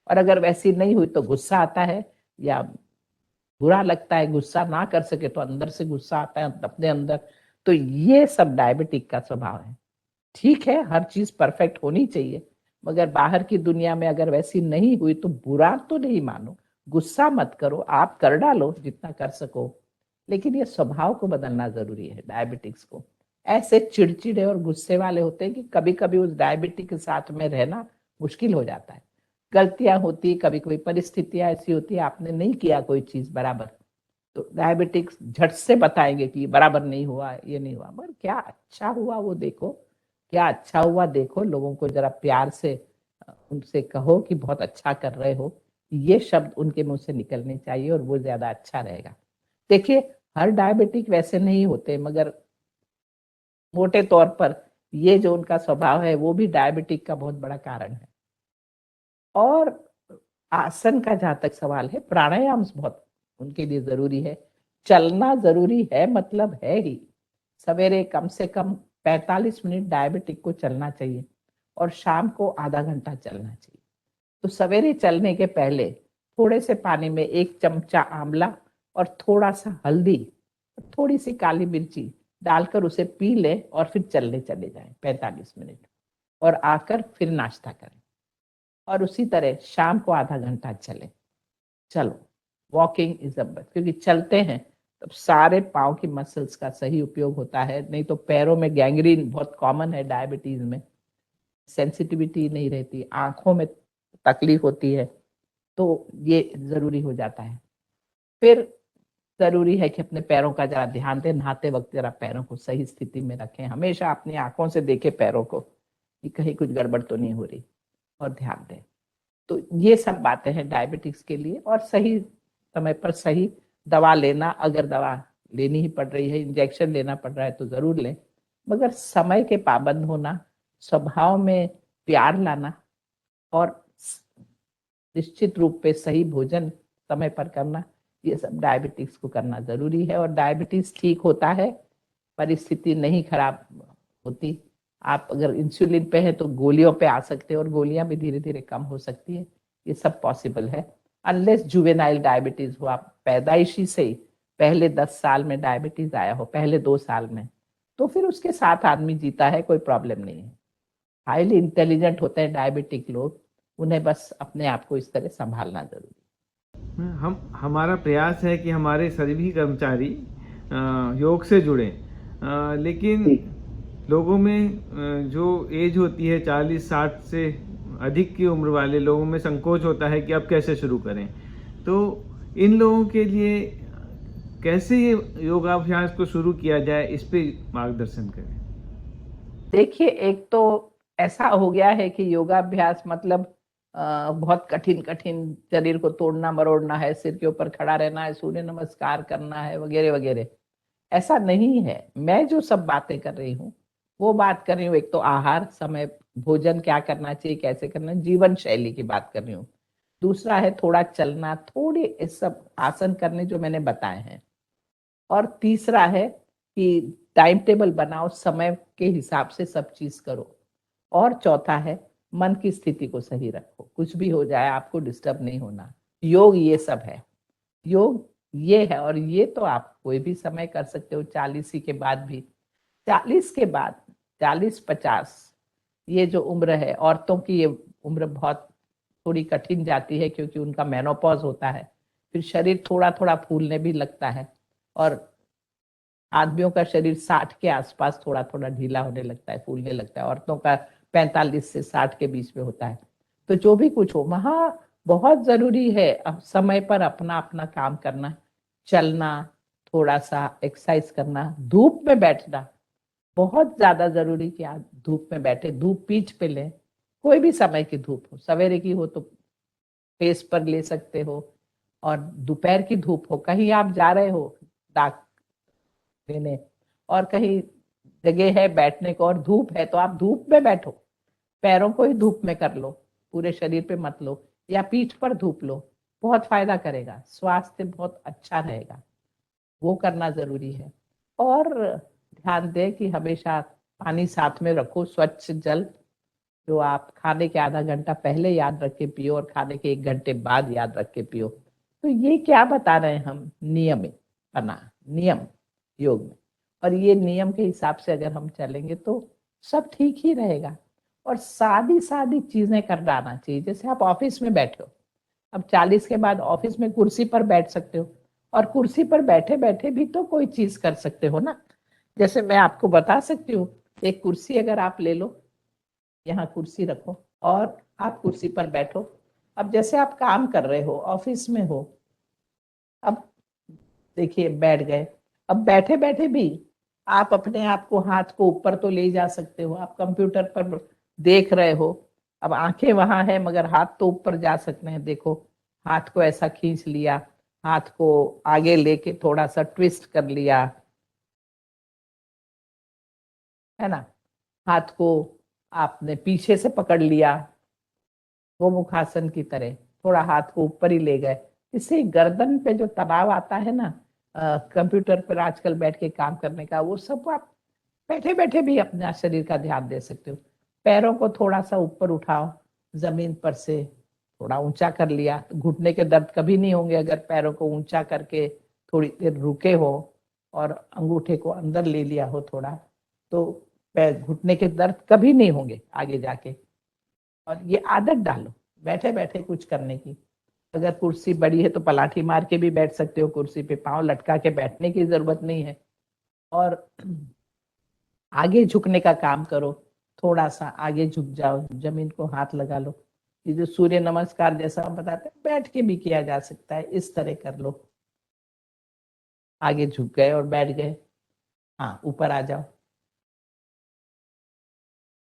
और अगर वैसी नहीं हुई तो गुस्सा आता है, या बुरा लगता है, गुस्सा ना कर सके तो अंदर से गुस्सा आता है अपने अंदर। तो ये सब डायबिटिक का स्वभाव है। ठीक है, हर चीज परफेक्ट होनी चाहिए, मगर बाहर की दुनिया में अगर वैसी नहीं हुई तो बुरा तो नहीं मानो, गुस्सा मत करो, आप कर डालो जितना कर सको। लेकिन ये स्वभाव को बदलना जरूरी है डायबिटिक्स को। ऐसे चिड़चिड़े और गुस्से वाले होते हैं कि कभी कभी उस डायबिटिक के साथ में रहना मुश्किल हो जाता है। गलतियां होती, कभी कभी परिस्थितियां ऐसी होती है, आपने नहीं किया कोई चीज बराबर, तो डायबिटिक्स झट से बताएंगे कि बराबर नहीं हुआ, ये नहीं हुआ। मगर क्या अच्छा हुआ वो देखो, क्या अच्छा हुआ देखो, लोगों को जरा प्यार से उनसे कहो कि बहुत अच्छा कर रहे हो। ये शब्द उनके मुंह से निकलने चाहिए, और वो ज्यादा अच्छा रहेगा। देखिए, हर डायबिटिक वैसे नहीं होते, मगर मोटे तौर पर ये जो उनका स्वभाव है वो भी डायबिटिक का बहुत बड़ा कारण है। और आसन का जहां तक सवाल है, प्राणायाम बहुत उनके लिए जरूरी है। चलना जरूरी है, मतलब है ही। सवेरे कम से कम 45 मिनट डायबिटिक को चलना चाहिए, और शाम को आधा घंटा चलना चाहिए। तो सवेरे चलने के पहले थोड़े से पानी में 1 चमचा आंवला और थोड़ा सा हल्दी, थोड़ी सी काली मिर्ची डालकर उसे पी ले, और फिर चलने चले जाएं 45 मिनट, और आकर फिर नाश्ता करें। और उसी तरह शाम को आधा घंटा चले। चलो, वॉकिंग इज अ बेस्ट, क्योंकि चलते हैं तब सारे पाँव की मसल्स का सही उपयोग होता है। नहीं तो पैरों में गैंग्रीन बहुत कॉमन है डायबिटीज में, सेंसिटिविटी नहीं रहती, आंखों में तकलीफ होती है, तो ये जरूरी हो जाता है। फिर जरूरी है कि अपने पैरों का जरा ध्यान दें, नहाते वक्त जरा पैरों को सही स्थिति में रखें, हमेशा अपनी आंखों से देखें पैरों को कि कहीं कुछ गड़बड़ तो नहीं हो रही, और ध्यान दें। तो ये सब बातें हैं डायबिटिक्स के लिए। और सही समय पर सही दवा लेना, अगर दवा लेनी ही पड़ रही है, इंजेक्शन लेना पड़ रहा है तो जरूर लें, मगर समय के पाबंद होना, स्वभाव में प्यार लाना, और निश्चित रूप पे सही भोजन समय पर करना, ये सब डायबिटिक्स को करना जरूरी है। और डायबिटीज ठीक होता है, परिस्थिति नहीं खराब होती। आप अगर इंसुलिन पे है तो गोलियों पे आ सकते हैं, और गोलियां भी धीरे धीरे कम हो सकती है। ये सब पॉसिबल है, अनलेस जुवेनाइल डायबिटीज हो, आप पैदाइशी से ही पहले 10 साल में डायबिटीज आया हो, पहले 2 साल में, तो फिर उसके साथ आदमी जीता है, कोई प्रॉब्लम नहीं है। हाईली इंटेलिजेंट होते हैं डायबिटिक लोग, उन्हें बस अपने आप को इस तरह संभालना जरूरी है। हम हमारा प्रयास है कि हमारे सभी कर्मचारी योग से जुड़ें, लेकिन लोगों में जो एज होती है 40-60 से अधिक की उम्र वाले लोगों में संकोच होता है कि अब कैसे शुरू करें। तो इन लोगों के लिए कैसे ये योगाभ्यास को शुरू किया जाए, इस पे मार्गदर्शन करें। देखिए, एक तो ऐसा हो गया है कि योगाभ्यास मतलब बहुत कठिन कठिन, शरीर को तोड़ना मरोड़ना है, सिर के ऊपर खड़ा रहना है, सूर्य नमस्कार करना है, वगैरह वगैरह। ऐसा नहीं है। मैं जो सब बातें कर रही हूँ वो बात कर रही हूँ, एक तो आहार, समय, भोजन क्या करना चाहिए, कैसे करना, जीवन शैली की बात कर रही हूँ। दूसरा है थोड़ा चलना, थोड़े ये सब आसन करने जो मैंने बताए हैं। और तीसरा है कि टाइम टेबल बनाओ, समय के हिसाब से सब चीज करो। और चौथा है मन की स्थिति को सही रखो, कुछ भी हो जाए आपको डिस्टर्ब नहीं होना। योग ये सब है, योग ये है। और ये तो आप कोई भी समय कर सकते हो, 40 ही के बाद भी। 40 के बाद, 40-50, ये जो उम्र है औरतों की, ये उम्र बहुत थोड़ी कठिन जाती है, क्योंकि उनका मेनोपॉज होता है, फिर शरीर थोड़ा थोड़ा फूलने भी लगता है। और आदमियों का शरीर 60 के आसपास थोड़ा थोड़ा ढीला होने लगता है, फूलने लगता है। औरतों का 45 से 60 के बीच में होता है। तो जो भी कुछ हो, वहां बहुत जरूरी है अब समय पर अपना अपना काम करना, चलना, थोड़ा सा एक्सरसाइज करना, धूप में बैठना बहुत ज्यादा जरूरी कि आप धूप में बैठे, धूप पीठ पे लें। कोई भी समय की धूप हो, सवेरे की हो तो फेस पर ले सकते हो, और दोपहर की धूप हो, कहीं आप जा रहे हो डाक देने और कहीं जगह है बैठने को और धूप है, तो आप धूप में बैठो, पैरों को ही धूप में कर लो, पूरे शरीर पे मत लो, या पीठ पर धूप लो, बहुत फायदा करेगा, स्वास्थ्य बहुत अच्छा रहेगा। वो करना जरूरी है। और ध्यान दें कि हमेशा पानी साथ में रखो, स्वच्छ जल, जो आप खाने के आधा घंटा पहले याद रख के पियो और खाने के 1 घंटे बाद याद रख के पियो। तो ये क्या बता रहे हैं हम, नियमित बना, नियम योग में। और ये नियम के हिसाब से अगर हम चलेंगे तो सब ठीक ही रहेगा। और सादी सादी चीजें कर डालना चाहिए। जैसे आप ऑफिस में बैठे हो, अब 40 के बाद ऑफिस में कुर्सी पर बैठ सकते हो, और कुर्सी पर बैठे बैठे भी तो कोई चीज कर सकते हो ना। जैसे मैं आपको बता सकती हूँ, एक कुर्सी अगर आप ले लो, यहाँ कुर्सी रखो और आप कुर्सी पर बैठो। अब जैसे आप काम कर रहे हो, ऑफिस में हो, अब देखिए बैठ गए, अब बैठे बैठे भी आप अपने आप को, हाथ को ऊपर तो ले जा सकते हो। आप कंप्यूटर पर देख रहे हो, अब आंखें वहां है मगर हाथ तो ऊपर जा सकते हैं। देखो, हाथ को ऐसा खींच लिया, हाथ को आगे लेके थोड़ा सा ट्विस्ट कर लिया, है ना। हाथ को आपने पीछे से पकड़ लिया, गोमुखासन की तरह थोड़ा हाथ को ऊपर ही ले गए। इससे गर्दन पे जो तनाव आता है ना, कंप्यूटर पर आजकल बैठ के काम करने का, वो सब आप बैठे बैठे भी अपना शरीर का ध्यान दे सकते हो। पैरों को थोड़ा सा ऊपर उठाओ, जमीन पर से थोड़ा ऊंचा कर लिया, तो घुटने के दर्द कभी नहीं होंगे अगर पैरों को ऊंचा करके थोड़ी देर रुके हो और अंगूठे को अंदर ले लिया हो थोड़ा, तो पैर घुटने के दर्द कभी नहीं होंगे आगे जाके। और ये आदत डालो बैठे बैठे कुछ करने की। अगर कुर्सी बड़ी है तो पलाठी मार के भी बैठ सकते हो कुर्सी पे, पाँव लटका के बैठने की जरूरत नहीं है। और आगे झुकने का काम करो, थोड़ा सा आगे झुक जाओ, जमीन को हाथ लगा लो। ये जो सूर्य नमस्कार जैसा हम बताते हैं, बैठ के भी किया जा सकता है, इस तरह कर लो। आगे झुक गए और बैठ गए, हाँ ऊपर आ जाओ।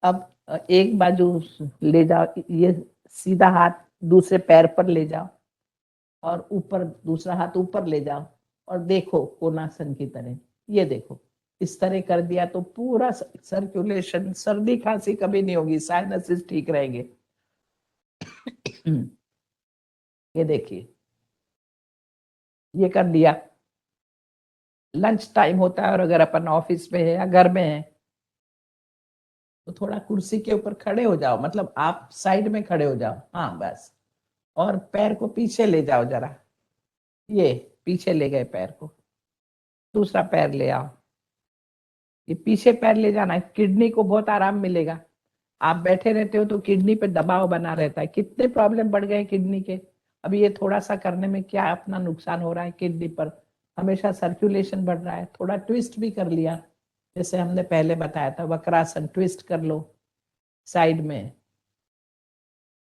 अब एक बाजू ले जाओ, ये सीधा हाथ दूसरे पैर पर ले जाओ और ऊपर दूसरा हाथ ऊपर ले जाओ और देखो कोणासन की तरह। ये देखो, इस तरह कर दिया तो पूरा सर्कुलेशन, सर्दी खांसी कभी नहीं होगी, साइनसेस ठीक रहेंगे। ये देखिए, ये कर दिया। लंच टाइम होता है और अगर अपन ऑफिस में है या घर में है तो थोड़ा कुर्सी के ऊपर खड़े हो जाओ, मतलब आप साइड में खड़े हो जाओ, हाँ बस। और पैर को पीछे ले जाओ जरा, ये पीछे ले गए पैर को, दूसरा पैर ले आओ। ये पीछे पैर ले जाना है, किडनी को बहुत आराम मिलेगा। आप बैठे रहते हो तो किडनी पे दबाव बना रहता है, कितने प्रॉब्लम बढ़ गए किडनी के। अभी ये थोड़ा सा करने में क्या अपना नुकसान हो रहा है किडनी पर, हमेशा सर्कुलेशन बढ़ रहा है। थोड़ा ट्विस्ट भी कर लिया, जैसे हमने पहले बताया था, वक्रासन, ट्विस्ट कर लो साइड में,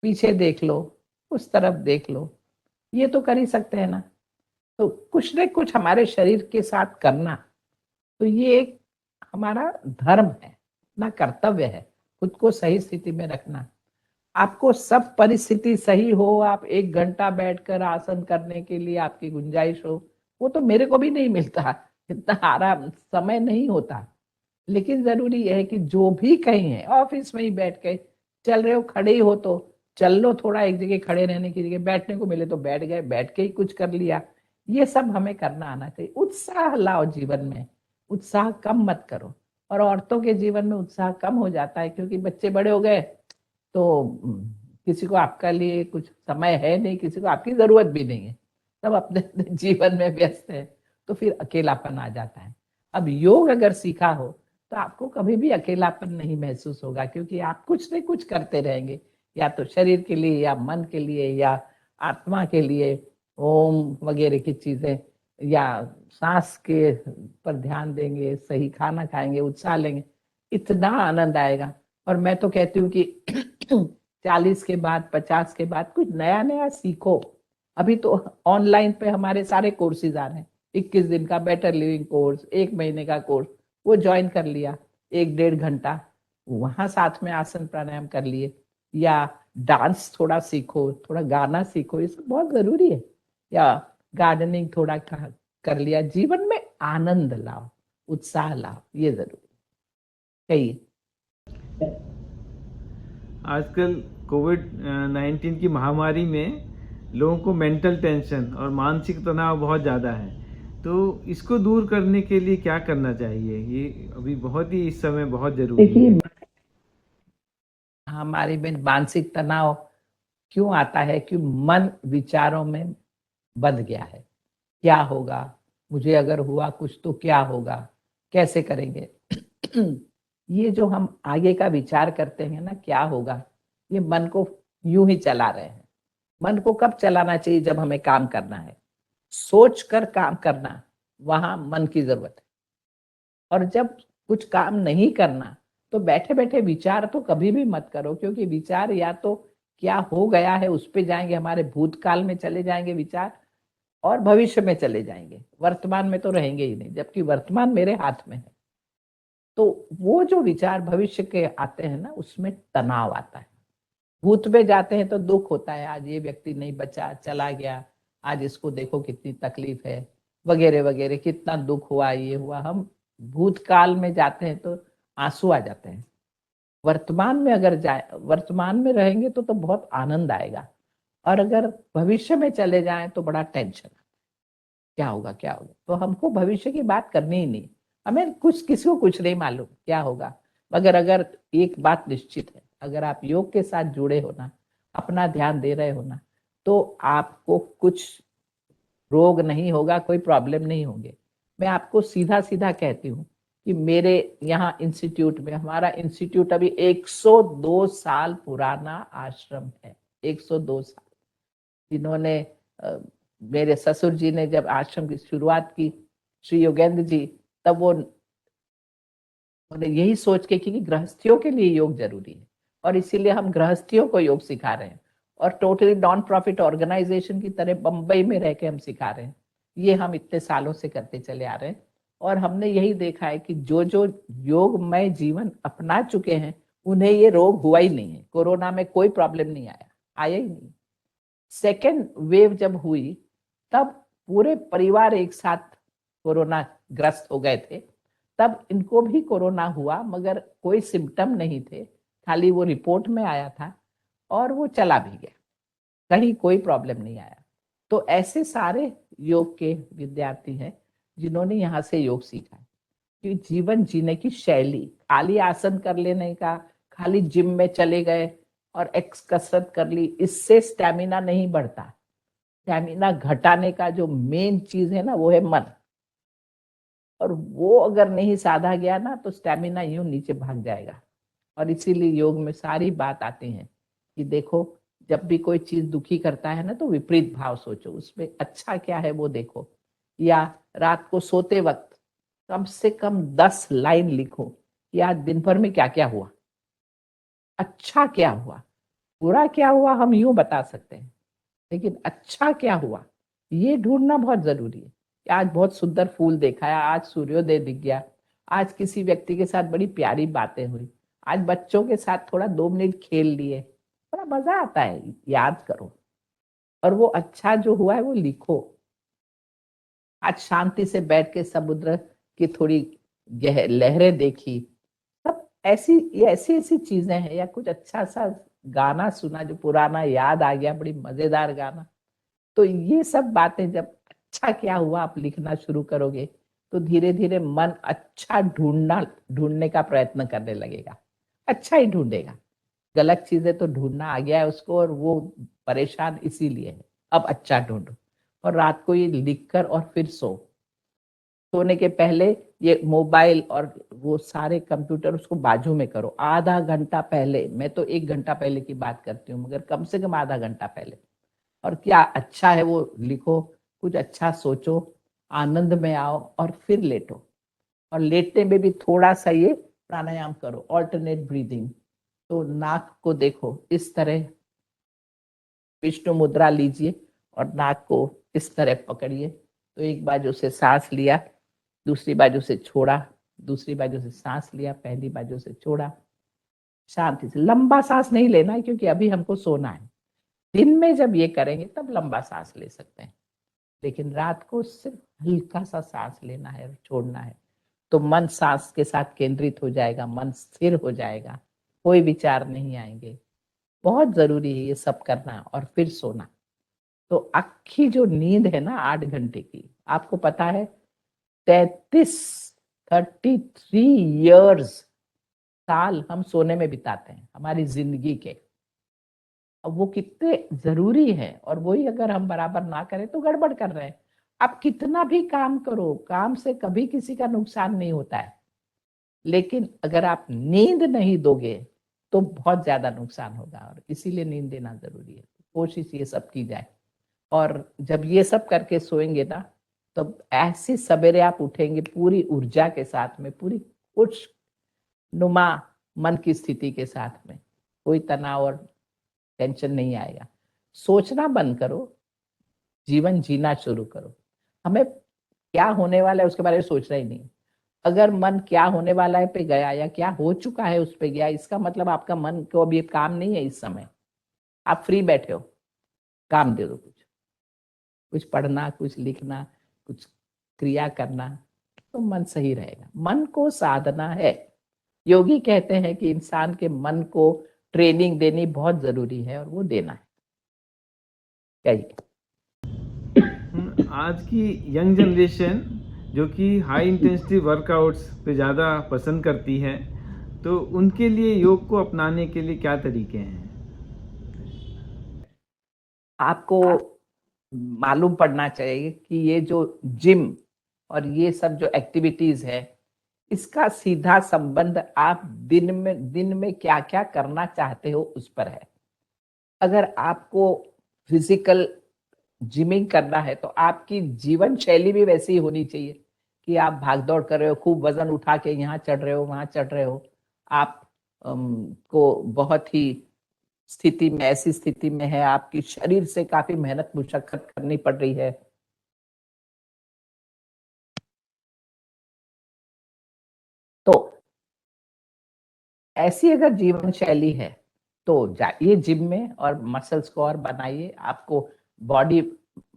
पीछे देख लो, उस तरफ देख लो, ये तो कर ही सकते हैं ना। तो कुछ न कुछ हमारे शरीर के साथ करना, तो ये एक हमारा धर्म है, अपना कर्तव्य है, खुद को सही स्थिति में रखना। आपको सब परिस्थिति सही हो, आप 1 घंटा बैठकर आसन करने के लिए आपकी गुंजाइश हो, वो तो मेरे को भी नहीं मिलता, इतना आराम समय नहीं होता। लेकिन जरूरी यह है कि जो भी कहीं है, ऑफिस में ही बैठ के चल रहे हो, खड़े ही हो तो चल लो थोड़ा, एक जगह खड़े रहने की जगह बैठने को मिले तो बैठ गए, बैठ के ही कुछ कर लिया। ये सब हमें करना आना चाहिए। उत्साह लाओ जीवन में, उत्साह कम मत करो। और औरतों के जीवन में उत्साह कम हो जाता है क्योंकि बच्चे बड़े हो गए, तो किसी को आपका लिए कुछ समय है नहीं, किसी को आपकी जरूरत भी नहीं है, सब अपने अपने जीवन में व्यस्त है, तो फिर अकेलापन आ जाता है। अब योग अगर सीखा हो तो आपको कभी भी अकेलापन नहीं महसूस होगा, क्योंकि आप कुछ न कुछ करते रहेंगे, या तो शरीर के लिए या मन के लिए या आत्मा के लिए, ओम वगैरह की चीजें, या सांस के पर ध्यान देंगे, सही खाना खाएंगे, उत्साह लेंगे, इतना आनंद आएगा। और मैं तो कहती हूँ कि 40 के बाद 50 के बाद कुछ नया नया सीखो। अभी तो ऑनलाइन पे हमारे सारे कोर्सेज आ रहे हैं, 21 दिन का बेटर लिविंग कोर्स, 1 महीने का कोर्स, वो ज्वाइन कर लिया, 1 1.5 घंटा वहां साथ में आसन प्राणायाम कर लिए, या डांस थोड़ा सीखो, थोड़ा गाना सीखो, ये सब बहुत जरूरी है, या गार्डनिंग थोड़ा कर लिया। जीवन में आनंद लाओ, उत्साह लाओ, ये जरूरी कहिए। आजकल कोविड 19 की महामारी में लोगों को मेंटल टेंशन और मानसिक तनाव बहुत ज़्यादा है, तो इसको दूर करने के लिए क्या करना चाहिए? ये अभी बहुत ही इस समय बहुत ज़रूरी है। देखिए, हमारे में मानसिक तनाव क्यों आता है? कि मन विचारों में बंध गया है। क्या होगा, मुझे अगर हुआ कुछ तो क्या होगा, कैसे करेंगे? ये जो हम आगे का विचार करते हैं ना, क्या होगा, ये मन को यूं ही चला रहे हैं। मन को कब चलाना चाहिए? जब हमें काम करना है, सोच कर काम करना, वहां मन की जरूरत है। और जब कुछ काम नहीं करना, तो बैठे बैठे विचार तो कभी भी मत करो, क्योंकि विचार या तो क्या हो गया है उस पे जाएंगे, हमारे भूतकाल में चले जाएंगे विचार, और भविष्य में चले जाएंगे, वर्तमान में तो रहेंगे ही नहीं, जबकि वर्तमान मेरे हाथ में है। तो वो जो विचार भविष्य के आते हैं ना, उसमें तनाव आता है। भूत में जाते हैं तो दुख होता है, आज ये व्यक्ति नहीं बचा, चला गया, आज इसको देखो कितनी तकलीफ है, वगैरह वगैरह, कितना दुख हुआ, ये हुआ। हम भूतकाल में जाते हैं तो आंसू आ जाते हैं। वर्तमान में अगर जाए, वर्तमान में रहेंगे तो बहुत आनंद आएगा। और अगर भविष्य में चले जाएं तो बड़ा टेंशन, क्या होगा क्या होगा। तो हमको भविष्य की बात करनी ही नहीं, हमें कुछ, किसी को कुछ नहीं मालूम क्या होगा। मगर अगर एक बात निश्चित है, अगर आप योग के साथ जुड़े हो ना, अपना ध्यान दे रहे हो ना, तो आपको कुछ रोग नहीं होगा, कोई प्रॉब्लम नहीं होंगे। मैं आपको सीधा सीधा कहती हूँ कि मेरे यहाँ इंस्टीट्यूट में, हमारा इंस्टीट्यूट अभी 102 साल पुराना आश्रम है, 102 साल। जिन्होंने मेरे ससुर जी ने जब आश्रम की शुरुआत की, श्री योगेंद्र जी, तब वो उन्हें यही सोच के कि गृहस्थियों के लिए योग जरूरी है, और इसीलिए हम गृहस्थियों को योग सिखा रहे हैं, और टोटली नॉन प्रॉफिट ऑर्गेनाइजेशन की तरह बंबई में रह के हम सिखा रहे हैं। ये हम इतने सालों से करते चले आ रहे हैं, और हमने यही देखा है कि जो जो योगमय जीवन अपना चुके हैं, उन्हें ये रोग हुआ ही नहीं है। कोरोना में कोई प्रॉब्लम नहीं आया, आया ही नहीं। सेकेंड वेव जब हुई, तब पूरे परिवार एक साथ कोरोना ग्रस्त हो गए थे, तब इनको भी कोरोना हुआ, मगर कोई सिम्टम नहीं थे, खाली वो रिपोर्ट में आया था और वो चला भी गया, कहीं कोई प्रॉब्लम नहीं आया। तो ऐसे सारे योग के विद्यार्थी हैं जिन्होंने यहाँ से योग सीखा है। कि जीवन जीने की शैली, खाली आसन कर लेने का, खाली जिम में चले गए और एक्स कसरत कर ली, इससे स्टैमिना नहीं बढ़ता। स्टैमिना घटाने का जो मेन चीज है ना, वो है मन, और वो अगर नहीं साधा गया ना, तो स्टैमिना यूं नीचे भाग जाएगा। और इसीलिए योग में सारी बात आती है कि देखो, जब भी कोई चीज दुखी करता है ना, तो विपरीत भाव सोचो, उसमें अच्छा क्या है वो देखो। या रात को सोते वक्त कम से कम 10 लाइन लिखो कि आज दिन भर में क्या क्या हुआ, अच्छा क्या हुआ। बुरा क्या हुआ हम यूं बता सकते हैं, लेकिन अच्छा क्या हुआ ये ढूंढना बहुत जरूरी है। कि आज बहुत सुंदर फूल देखा है, आज सूर्योदय दिख गया, आज किसी व्यक्ति के साथ बड़ी प्यारी बातें हुई, आज बच्चों के साथ थोड़ा 2 मिनट खेल लिए, बड़ा मजा आता है। याद करो, और वो अच्छा जो हुआ है वो लिखो। आज शांति से बैठ के समुद्र की थोड़ी लहरें देखी, सब ऐसी, ये ऐसी ऐसी चीजें हैं, या कुछ अच्छा सा गाना सुना जो पुराना याद आ गया, बड़ी मजेदार गाना। तो ये सब बातें जब अच्छा क्या हुआ आप लिखना शुरू करोगे तो धीरे धीरे मन अच्छा ढूंढने का प्रयत्न करने लगेगा, अच्छा ही ढूंढेगा। गलत चीजें तो ढूंढना आ गया है उसको, और वो परेशान इसीलिए है। अब अच्छा ढूंढो, और रात को ये लिखकर और फिर सोने के पहले ये मोबाइल और वो सारे कंप्यूटर उसको बाजू में करो। आधा घंटा पहले, मैं तो 1 घंटा पहले की बात करती हूँ, मगर कम से कम आधा घंटा पहले। और क्या अच्छा है वो लिखो, कुछ अच्छा सोचो, आनंद में आओ और फिर लेटो। और लेटने में भी थोड़ा सा ये प्राणायाम करो, ऑल्टरनेट ब्रीदिंग। तो नाक को देखो इस तरह, विष्णु मुद्रा लीजिए और नाक को इस तरह पकड़िए। तो एक बाजू से सांस लिया, दूसरी बाजू से छोड़ा, दूसरी बाजू से सांस लिया, पहली बाजू से छोड़ा। शांति से लंबा सांस नहीं लेना है, क्योंकि अभी हमको सोना है। दिन में जब ये करेंगे तब लंबा सांस ले सकते हैं, लेकिन रात को सिर्फ हल्का सा सांस लेना है और छोड़ना है। तो मन सांस के साथ केंद्रित हो जाएगा, मन स्थिर हो जाएगा, कोई विचार नहीं आएंगे। बहुत जरूरी है ये सब करना और फिर सोना। तो आखी जो नींद है ना 8 घंटे की, आपको पता है 33 33 इयर्स, साल हम सोने में बिताते हैं हमारी जिंदगी के। अब वो कितने जरूरी है, और वही अगर हम बराबर ना करें तो गड़बड़ कर रहे हैं। आप कितना भी काम करो, काम से कभी किसी का नुकसान नहीं होता है, लेकिन अगर आप नींद नहीं दोगे तो बहुत ज्यादा नुकसान होगा, और इसीलिए नींद देना जरूरी है। कोशिश ये सब की जाए, और जब ये सब करके सोएंगे ना, तब ऐसी सवेरे आप उठेंगे पूरी ऊर्जा के साथ में, पूरी खुश नुमा मन की स्थिति के साथ में। कोई तनाव और टेंशन नहीं आएगा। सोचना बंद करो, जीवन जीना शुरू करो। हमें क्या होने वाला है उसके बारे में सोचना ही नहीं। अगर मन क्या होने वाला है पे गया या क्या हो चुका है उस पे गया, इसका मतलब आपका मन को अभी काम नहीं है। इस समय आप फ्री बैठे हो, काम दे दो, कुछ कुछ पढ़ना, कुछ लिखना, कुछ क्रिया करना, तो मन सही रहेगा। मन को साधना है। योगी कहते हैं कि इंसान के मन को ट्रेनिंग देनी बहुत जरूरी है, और वो देना है। कहिए। आज की यंग जनरेशन जो कि हाई इंटेंसिटी वर्कआउट्स पे ज़्यादा पसंद करती है, तो उनके लिए योग को अपनाने के लिए क्या तरीके हैं? आपको मालूम पड़ना चाहिए कि ये जो जिम और ये सब जो एक्टिविटीज है, इसका सीधा संबंध आप दिन में क्या क्या करना चाहते हो उस पर है। अगर आपको फिजिकल जिमिंग करना है तो आपकी जीवन शैली भी वैसी ही होनी चाहिए कि आप भाग दौड़ कर रहे हो, खूब वजन उठा के यहाँ चढ़ रहे हो, वहां चढ़ रहे हो। आप को बहुत ही स्थिति में, ऐसी स्थिति में है, आपकी शरीर से काफी मेहनत मुशक्कत करनी पड़ रही है। तो ऐसी अगर जीवन शैली है तो जाइए जिम में और मसल्स को और बनाइए। आपको बॉडी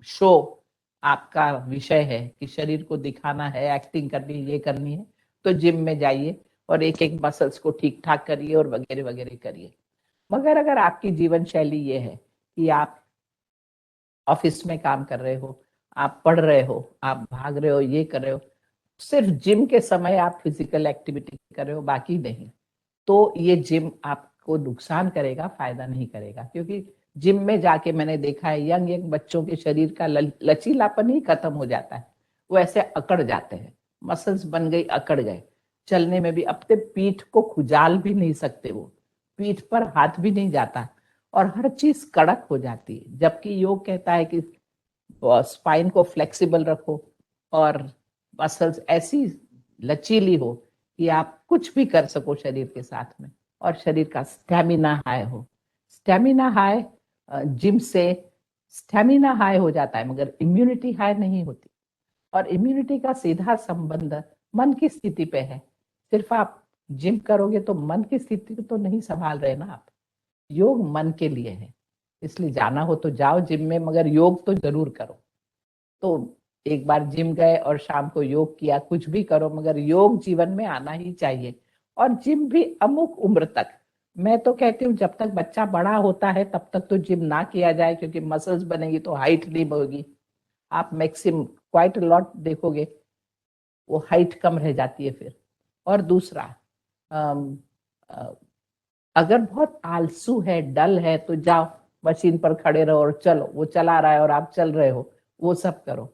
शो आपका विषय है कि शरीर को दिखाना है, एक्टिंग करनी है, ये करनी है, तो जिम में जाइए और एक एक मसल्स को ठीक ठाक करिए और वगैरह वगैरह करिए। मगर अगर आपकी जीवन शैली ये है कि आप ऑफिस में काम कर रहे हो, आप पढ़ रहे हो, आप भाग रहे हो, ये कर रहे हो, सिर्फ जिम के समय आप फिजिकल एक्टिविटी कर रहे हो, बाकी नहीं, तो ये जिम आपको नुकसान करेगा, फायदा नहीं करेगा। क्योंकि जिम में जाके मैंने देखा है यंग यंग बच्चों के शरीर का लचीलापन ही खत्म हो जाता है। वो ऐसे अकड़ जाते हैं, मसल्स बन गई, अकड़ गए। चलने में भी अपने पीठ को खुजाल भी नहीं सकते, वो पीठ पर हाथ भी नहीं जाता, और हर चीज कड़क हो जाती है। जबकि योग कहता है कि स्पाइन को फ्लेक्सिबल रखो और मसल्स ऐसी लचीली हो कि आप कुछ भी कर सको शरीर के साथ में, और शरीर का स्टेमिना हाई हो। स्टेमिना हाई, जिम से स्टेमिना हाई हो जाता है मगर इम्यूनिटी हाई नहीं होती, और इम्यूनिटी का सीधा संबंध मन की स्थिति पे है। सिर्फ आप जिम करोगे तो मन की स्थिति को तो नहीं संभाल रहे ना आप। योग मन के लिए है, इसलिए जाना हो तो जाओ जिम में, मगर योग तो जरूर करो। तो एक बार जिम गए और शाम को योग किया, कुछ भी करो, मगर योग जीवन में आना ही चाहिए। और जिम भी अमुक उम्र तक, मैं तो कहती हूँ जब तक बच्चा बड़ा होता है तब तक तो जिम ना किया जाए, क्योंकि मसल्स बनेगी तो हाइट नहीं होगी। आप मैक्सिमम क्वाइट लॉट देखोगे वो हाइट कम रह जाती है फिर। और दूसरा, अम, अ, अगर बहुत आलसू है, डल है, तो जाओ मशीन पर खड़े रहो और चलो, वो चला रहा है और आप चल रहे हो, वो सब करो,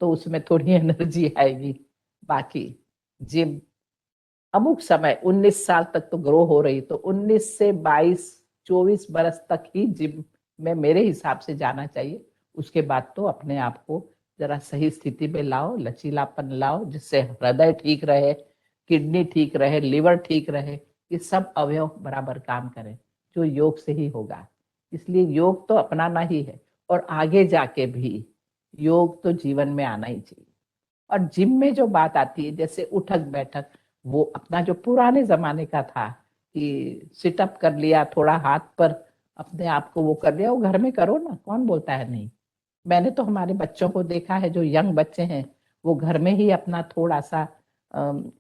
तो उसमें थोड़ी एनर्जी आएगी। बाकी जिम अमुक समय 19 साल तक तो ग्रो हो रही, तो 19 से 22 24 बरस तक ही जिम में मेरे हिसाब से जाना चाहिए। उसके बाद तो अपने आप को जरा सही स्थिति में लाओ, लचीलापन लाओ, जिससे हृदय ठीक रहे, किडनी ठीक रहे, लिवर ठीक रहे, ये सब अवयव बराबर काम करें, जो योग से ही होगा। इसलिए योग तो अपनाना ही है, और आगे जाके भी योग तो जीवन में आना ही चाहिए। और जिम में जो बात आती है, जैसे उठक बैठक, वो अपना जो पुराने जमाने का था कि सिटअप कर लिया, थोड़ा हाथ पर अपने आप को वो कर लिया, वो घर में करो ना, कौन बोलता है नहीं। मैंने तो हमारे बच्चों को देखा है, जो यंग बच्चे हैं, वो घर में ही अपना थोड़ा सा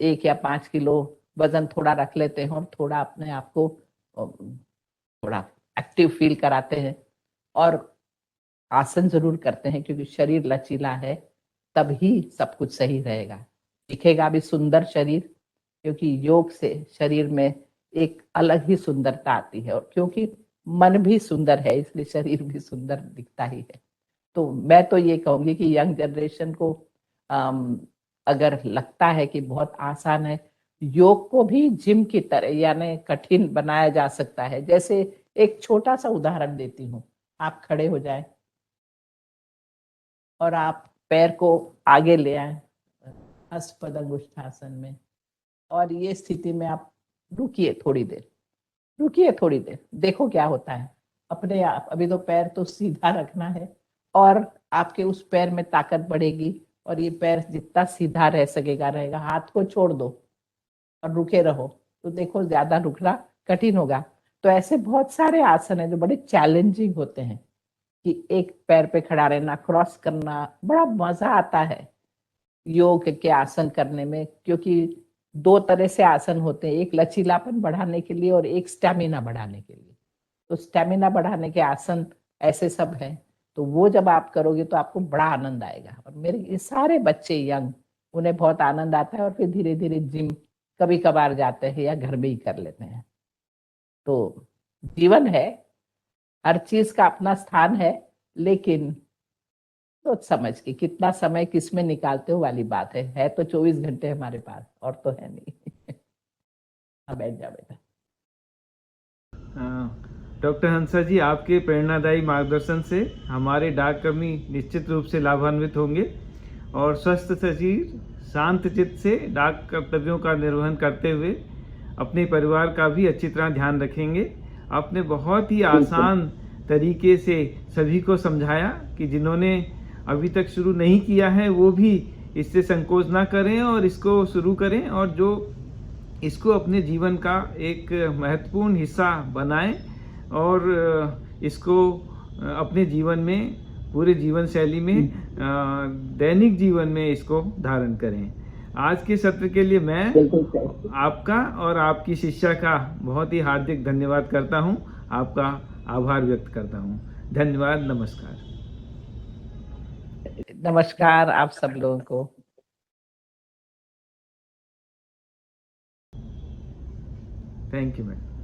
1 या 5 किलो वजन थोड़ा रख लेते हैं, और थोड़ा अपने आप को थोड़ा एक्टिव फील कराते हैं। और आसन जरूर करते हैं, क्योंकि शरीर लचीला है तभी सब कुछ सही रहेगा, दिखेगा भी सुंदर शरीर। क्योंकि योग से शरीर में एक अलग ही सुंदरता आती है, और क्योंकि मन भी सुंदर है इसलिए शरीर भी सुंदर दिखता ही है। तो मैं तो ये कहूंगी कि यंग जनरेशन को अगर लगता है कि बहुत आसान है, योग को भी जिम की तरह यानी कठिन बनाया जा सकता है। जैसे एक छोटा सा उदाहरण देती हूँ, आप खड़े हो जाए और आप पैर को आगे ले आए हस्तपद्मोष्ठासन में, और ये स्थिति में आप रुकिए थोड़ी देर, रुकिए थोड़ी देर, देखो क्या होता है। अपने आप अभी तो पैर तो सीधा रखना है, और आपके उस पैर में ताकत बढ़ेगी, और ये पैर जितना सीधा रह सकेगा रहेगा। हाथ को छोड़ दो और रुके रहो, तो देखो ज्यादा रुकना कठिन होगा। तो ऐसे बहुत सारे आसन है जो बड़े चैलेंजिंग होते हैं, कि एक पैर पे खड़ा रहना, क्रॉस करना, बड़ा मजा आता है योग के आसन करने में। क्योंकि दो तरह से आसन होते हैं, एक लचीलापन बढ़ाने के लिए और एक स्टेमिना बढ़ाने के लिए। तो स्टेमिना बढ़ाने के आसन ऐसे सब हैं, तो वो जब आप करोगे तो आपको बड़ा आनंद आएगा। और मेरे ये सारे बच्चे यंग, उन्हें बहुत आनंद आता है, और फिर धीरे धीरे जिम कभी कभार जाते हैं या घर में ही कर लेते हैं। तो जीवन है, हर चीज का अपना स्थान है, लेकिन सोच समझ के कितना समय किस में निकालते हो वाली बात है तो 24 घंटे हमारे पास, और तो है नहीं। हाँ, बैठ जा बेटा। डॉक्टर हंसा जी, आपके प्रेरणादायी मार्गदर्शन से हमारे डाक कर्मी निश्चित रूप से लाभान्वित होंगे और स्वस्थ शरीर, शांत चित्त से डाक कर्तव्यों का निर्वहन करते हुए अपने परिवार का भी अच्छी तरह ध्यान रखेंगे। आपने बहुत ही आसान तरीके से सभी को समझाया कि जिन्होंने अभी तक शुरू नहीं किया है वो भी इससे संकोच ना करें और इसको शुरू करें, और जो इसको अपने जीवन का एक महत्वपूर्ण हिस्सा बनाएं और इसको अपने जीवन में, पूरे जीवन शैली में, दैनिक जीवन में इसको धारण करें। आज के सत्र के लिए मैं आपका और आपकी शिष्या का बहुत ही हार्दिक धन्यवाद करता हूं, आपका आभार व्यक्त करता हूं। धन्यवाद, नमस्कार। नमस्कार आप सब लोगों को। Thank you madam.